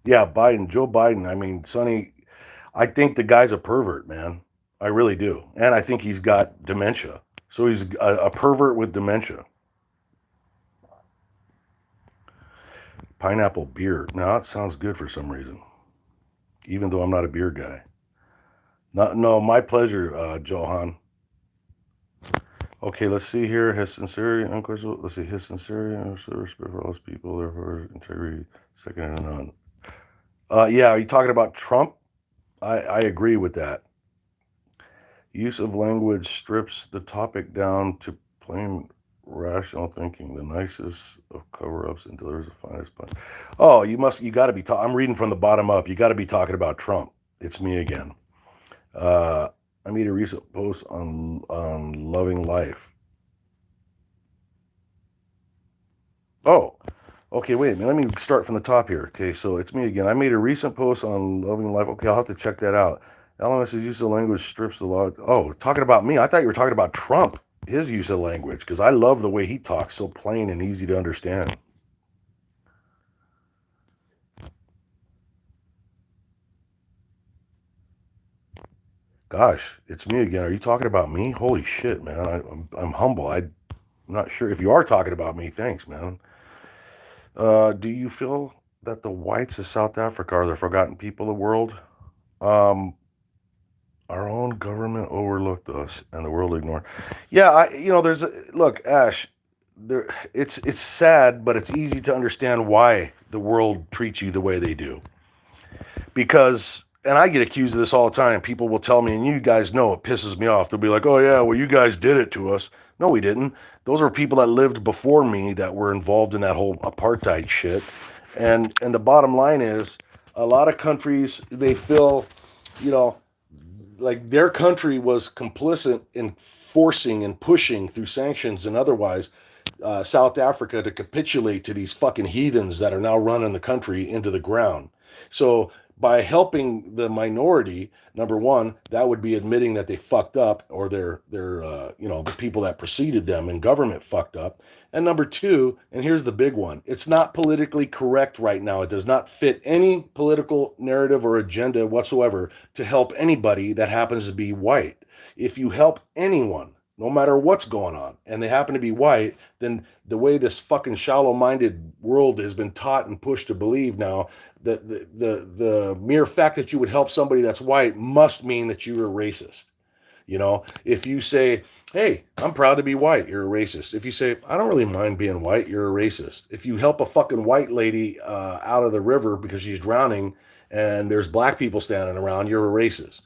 [SPEAKER 1] Yeah, Biden, Joe Biden. I mean, Sonny, I think the guy's a pervert, man. I really do. And I think he's got dementia. So he's a pervert with dementia. Pineapple beer. Now, that sounds good for some reason, even though I'm not a beer guy. No, my pleasure, Johan. Okay, let's see here. His sincerity, unquestionable. Let's see. His sincerity and respect for all his people, therefore integrity, second to none. Yeah, are you talking about Trump? I agree with that. Use of language strips the topic down to plain rational thinking, the nicest of cover-ups and delivers the finest punch. Oh, you got to be. I'm reading from the bottom up. You got to be talking about Trump. It's me again. Uh, I made a recent post on loving life. Oh, okay. Wait a minute. Let me start from the top here. Okay, so it's me again. I made a recent post on loving life. Okay, I'll have to check that out. LMS's use of language strips the law. Oh, talking about me. I thought you were talking about Trump, his use of language, because I love the way he talks, so plain and easy to understand. Gosh, it's me again. Are you talking about me? Holy shit, man. I'm humble. I'm not sure if you are talking about me. Thanks, man. Do you feel that the whites of South Africa are the forgotten people of the world? Um, our own government overlooked us, and the world ignored. Yeah, there's look, Ash. There, it's sad, but it's easy to understand why the world treats you the way they do. Because, and I get accused of this all the time. People will tell me, and you guys know it pisses me off. They'll be like, "Oh yeah, well you guys did it to us." No, we didn't. Those are people that lived before me that were involved in that whole apartheid shit. And the bottom line is, a lot of countries they feel, you know, like their country was complicit in forcing and pushing through sanctions and otherwise South Africa to capitulate to these fucking heathens that are now running the country into the ground. So by helping the minority, number one, that would be admitting that they fucked up, or their the people that preceded them in government fucked up. And number two, and here's the big one, it's not politically correct right now. It does not fit any political narrative or agenda whatsoever to help anybody that happens to be white. If you help anyone, no matter what's going on, and they happen to be white, then the way this fucking shallow-minded world has been taught and pushed to believe now, that the mere fact that you would help somebody that's white must mean that you're a racist. If you say, "Hey, I'm proud to be white," you're a racist. If you say, "I don't really mind being white," you're a racist. If you help a fucking white lady out of the river because she's drowning and there's black people standing around, you're a racist.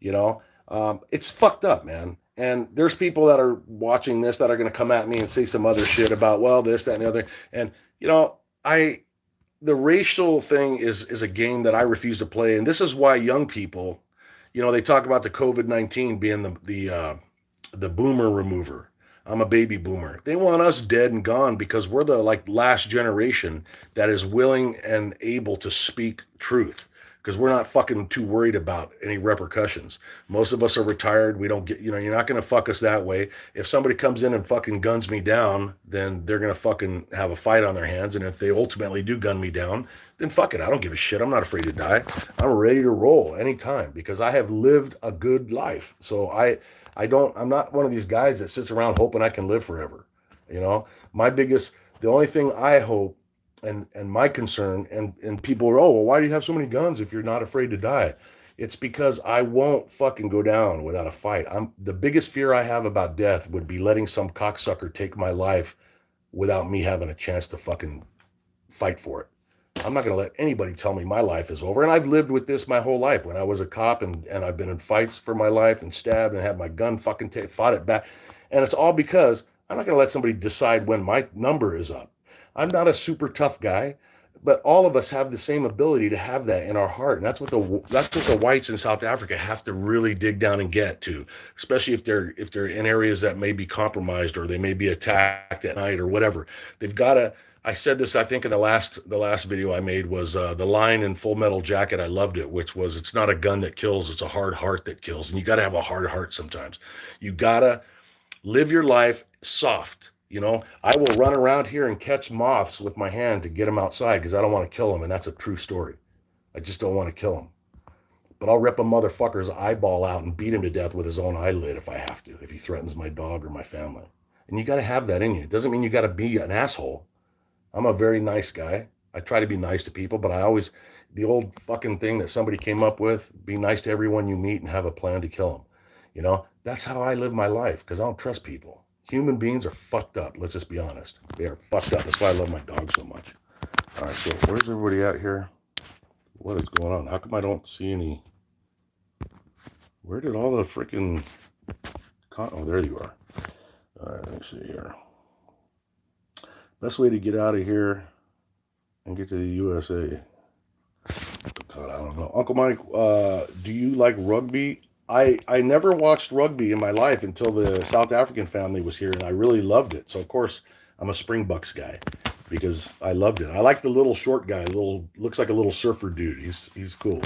[SPEAKER 1] It's fucked up, man. And there's people that are watching this that are going to come at me and say some other shit about, well, this, that, and the other. And I the racial thing is a game that I refuse to play, and this is why young people, they talk about the COVID-19 being the boomer remover. I'm a baby boomer. They want us dead and gone because we're the last generation that is willing and able to speak truth, because we're not fucking too worried about any repercussions. Most of us are retired. We don't get, you're not going to fuck us that way. If somebody comes in and fucking guns me down, then they're going to fucking have a fight on their hands. And if they ultimately do gun me down, then fuck it. I don't give a shit. I'm not afraid to die. I'm ready to roll anytime because I have lived a good life. So I'm not one of these guys that sits around hoping I can live forever. You know, my biggest, the only thing I hope, and my concern, and people are, "Oh, well, why do you have so many guns if you're not afraid to die?" It's because I won't fucking go down without a fight. The biggest fear I have about death would be letting some cocksucker take my life without me having a chance to fucking fight for it. I'm not going to let anybody tell me my life is over. And I've lived with this my whole life. When I was a cop, and I've been in fights for my life and stabbed and had my gun fucking fought it back. And it's all because I'm not going to let somebody decide when my number is up. I'm not a super tough guy, but all of us have the same ability to have that in our heart. And that's what the whites in South Africa have to really dig down and get to, especially if they're in areas that may be compromised, or they may be attacked at night or whatever. They've got to, I said this, I think, in the last video I made, was the line in Full Metal Jacket. I loved it, which was, "It's not a gun that kills, it's a hard heart that kills." And you got to have a hard heart sometimes. You got to live your life soft. I will run around here and catch moths with my hand to get them outside because I don't want to kill them. And that's a true story. I just don't want to kill them. But I'll rip a motherfucker's eyeball out and beat him to death with his own eyelid if I have to, if he threatens my dog or my family. And you got to have that in you. It doesn't mean you got to be an asshole. I'm a very nice guy. I try to be nice to people, but the old fucking thing that somebody came up with, be nice to everyone you meet and have a plan to kill them. That's how I live my life, because I don't trust people. Human beings are fucked up. Let's just be honest. They are fucked up. That's why I love my dog so much. All right, so where's everybody out here? What is going on? How come I don't see any? Where did all the freaking... Oh, there you are. All right, let me see here. Best way to get out of here and get to the USA. God, I don't know. Uncle Mike, do you like rugby? I never watched rugby in my life until the South African family was here, and I really loved it. So, of course, I'm a Springboks guy because I loved it. I like the little short guy, looks like a little surfer dude. He's cool.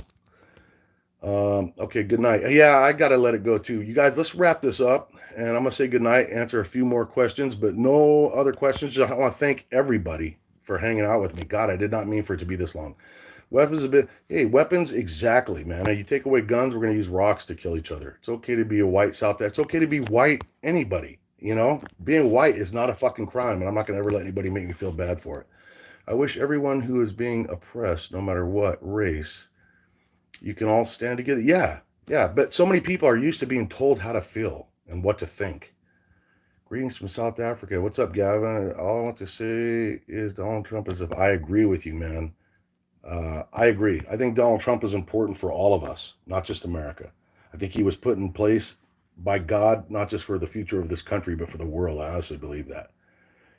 [SPEAKER 1] Okay, good night. Yeah, I got to let it go, too. You guys, let's wrap this up, and I'm going to say good night, answer a few more questions, but no other questions. Just I want to thank everybody for hanging out with me. God, I did not mean for it to be this long. Weapons a bit. Hey, weapons, exactly, man. Now, you take away guns, we're going to use rocks to kill each other. It's okay to be a white South. It's okay to be white, anybody. You know, being white is not a fucking crime, and I'm not going to ever let anybody make me feel bad for it. I wish everyone who is being oppressed, no matter what race, you can all stand together. Yeah, but so many people are used to being told how to feel and what to think. Greetings from South Africa. What's up, Gavin? All I want to say is Donald Trump is if I agree with you, man. I agree. I think Donald Trump is important for all of us, not just America. I think he was put in place by God, not just for the future of this country, but for the world. I honestly believe that.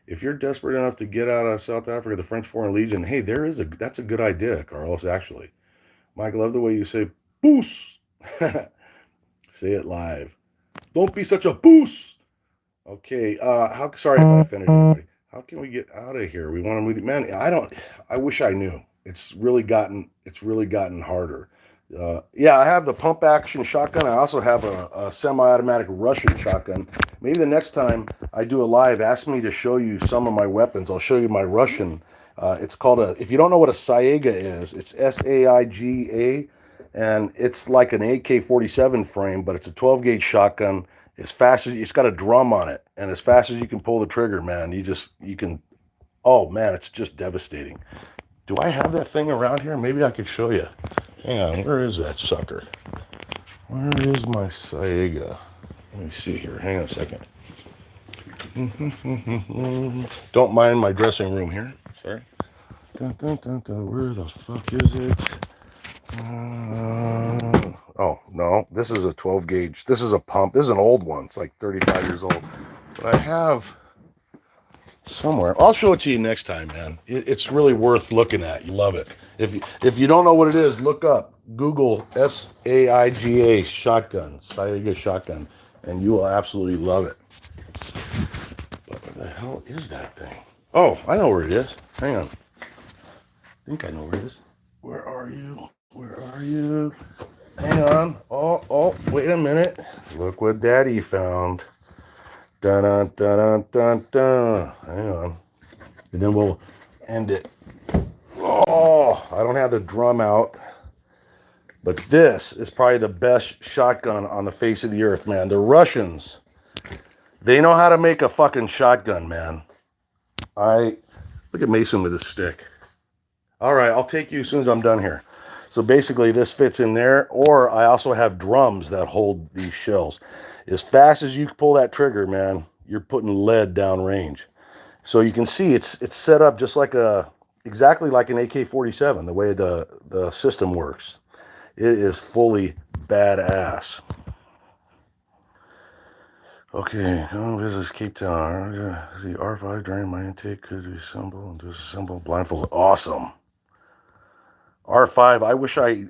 [SPEAKER 1] If you're desperate enough to get out of South Africa, the French Foreign Legion, hey, that's a good idea, Carlos, actually. Mike, I love the way you say boos. Say it live. Don't be such a boos. Okay. Sorry if I offended anybody. How can we get out of here? We want to move. Man, I wish I knew. It's really gotten harder. Yeah, I have the pump action shotgun. I also have a semi-automatic Russian shotgun. Maybe the next time I do a live, ask me to show you some of my weapons. I'll show you my Russian. It's called if you don't know what a Saiga is, it's Saiga, and it's like an AK-47 frame, but it's a 12 gauge shotgun. As fast as it's got a drum on it, and as fast as you can pull the trigger, man, you can. Oh man, it's just devastating. Do I have that thing around here? Maybe I could show you. Hang on, where is that sucker? Where is my Saiga? Let me see here. Hang on a second. Don't mind my dressing room here. Sorry. Where the fuck is it? Oh, no. This is a 12 gauge. This is a pump. This is an old one. It's like 35 years old. But I have somewhere. I'll show it to you next time, man. It's really worth looking at. You love it. If you don't know what it is, look up. Google Saiga shotgun. Saiga shotgun. And you will absolutely love it. But where the hell is that thing? Oh, I know where it is. Hang on. I think I know where it is. Where are you? Where are you? Hang on. Oh, wait a minute. Look what Daddy found. Dun dun dun dun dun. Hang on. And then we'll end it. Oh, I don't have the drum out. But this is probably the best shotgun on the face of the earth, man. The Russians, they know how to make a fucking shotgun, man. Look at Mason with his stick. All right, I'll take you as soon as I'm done here. So basically this fits in there, or I also have drums that hold these shells. As fast as you pull that trigger, man, you're putting lead down range. So you can see it's set up just like exactly like an AK-47, the way the system works. It is fully badass. Okay, go visit Cape Town. The R5 during my intake could assemble and disassemble blindfold. Awesome. R5, I wish I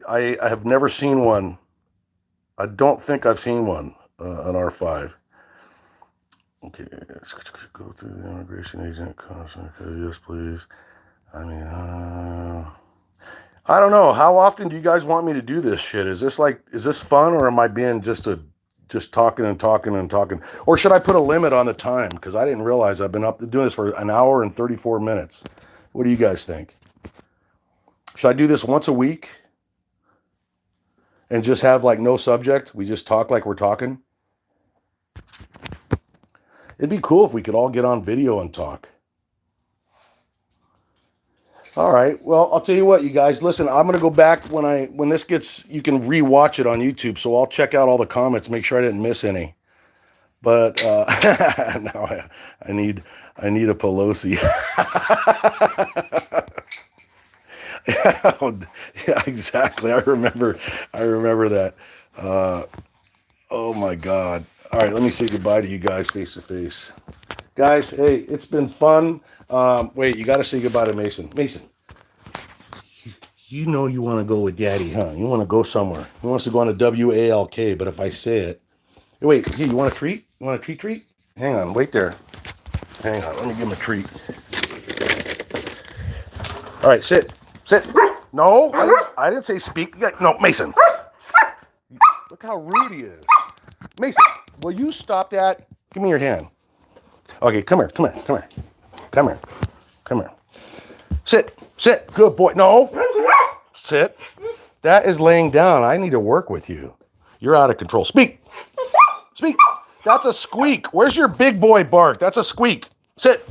[SPEAKER 1] have never seen one. I don't think I've seen one, an R5. Okay, let's go through the immigration agent. Yes, please. I mean, I don't know. How often do you guys want me to do this shit? Is this fun, or am I being just talking and talking and talking? Or should I put a limit on the time? Because I didn't realize I've been up doing this for an hour and 34 minutes. What do you guys think? Should I do this once a week and just have like no subject? We just talk like we're talking. It'd be cool if we could all get on video and talk. All right. Well, I'll tell you what, you guys. Listen, I'm going to go back when this gets. You can rewatch it on YouTube, so I'll check out all the comments, make sure I didn't miss any. But now I need a Pelosi. Yeah, exactly. I remember that. Oh my God. All right, let me say goodbye to you guys face to face. Guys, hey, it's been fun. Wait, you got to say goodbye to Mason. Mason, you know you want to go with Daddy, huh? You want to go somewhere. He wants to go on a WALK, but if I say it, hey, wait, hey, you want a treat? You want a treat? Hang on, wait there. Hang on, let me give him a treat. All right, sit. No, I didn't say speak. No, Mason. Look how rude he is. Mason, will you stop that? Give me your hand. Okay, come here. Sit. Good boy. No. Sit. That is laying down. I need to work with you. You're out of control. Speak. That's a squeak. Where's your big boy bark? That's a squeak. Sit.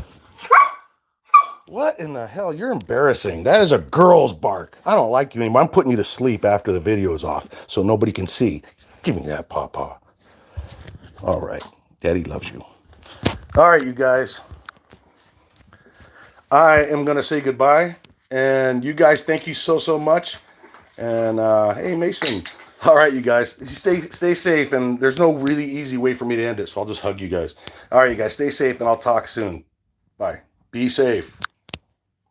[SPEAKER 1] What in the hell? You're embarrassing. That is a girl's bark. I don't like you anymore. I'm putting you to sleep after the video's off so nobody can see. Give me that, Pawpaw. All right. Daddy loves you. All right, you guys. I am going to say goodbye. And you guys, thank you so much. And hey, Mason. All right, you guys. Stay safe. And there's no really easy way for me to end it, so I'll just hug you guys. All right, you guys. Stay safe, and I'll talk soon. Bye. Be safe.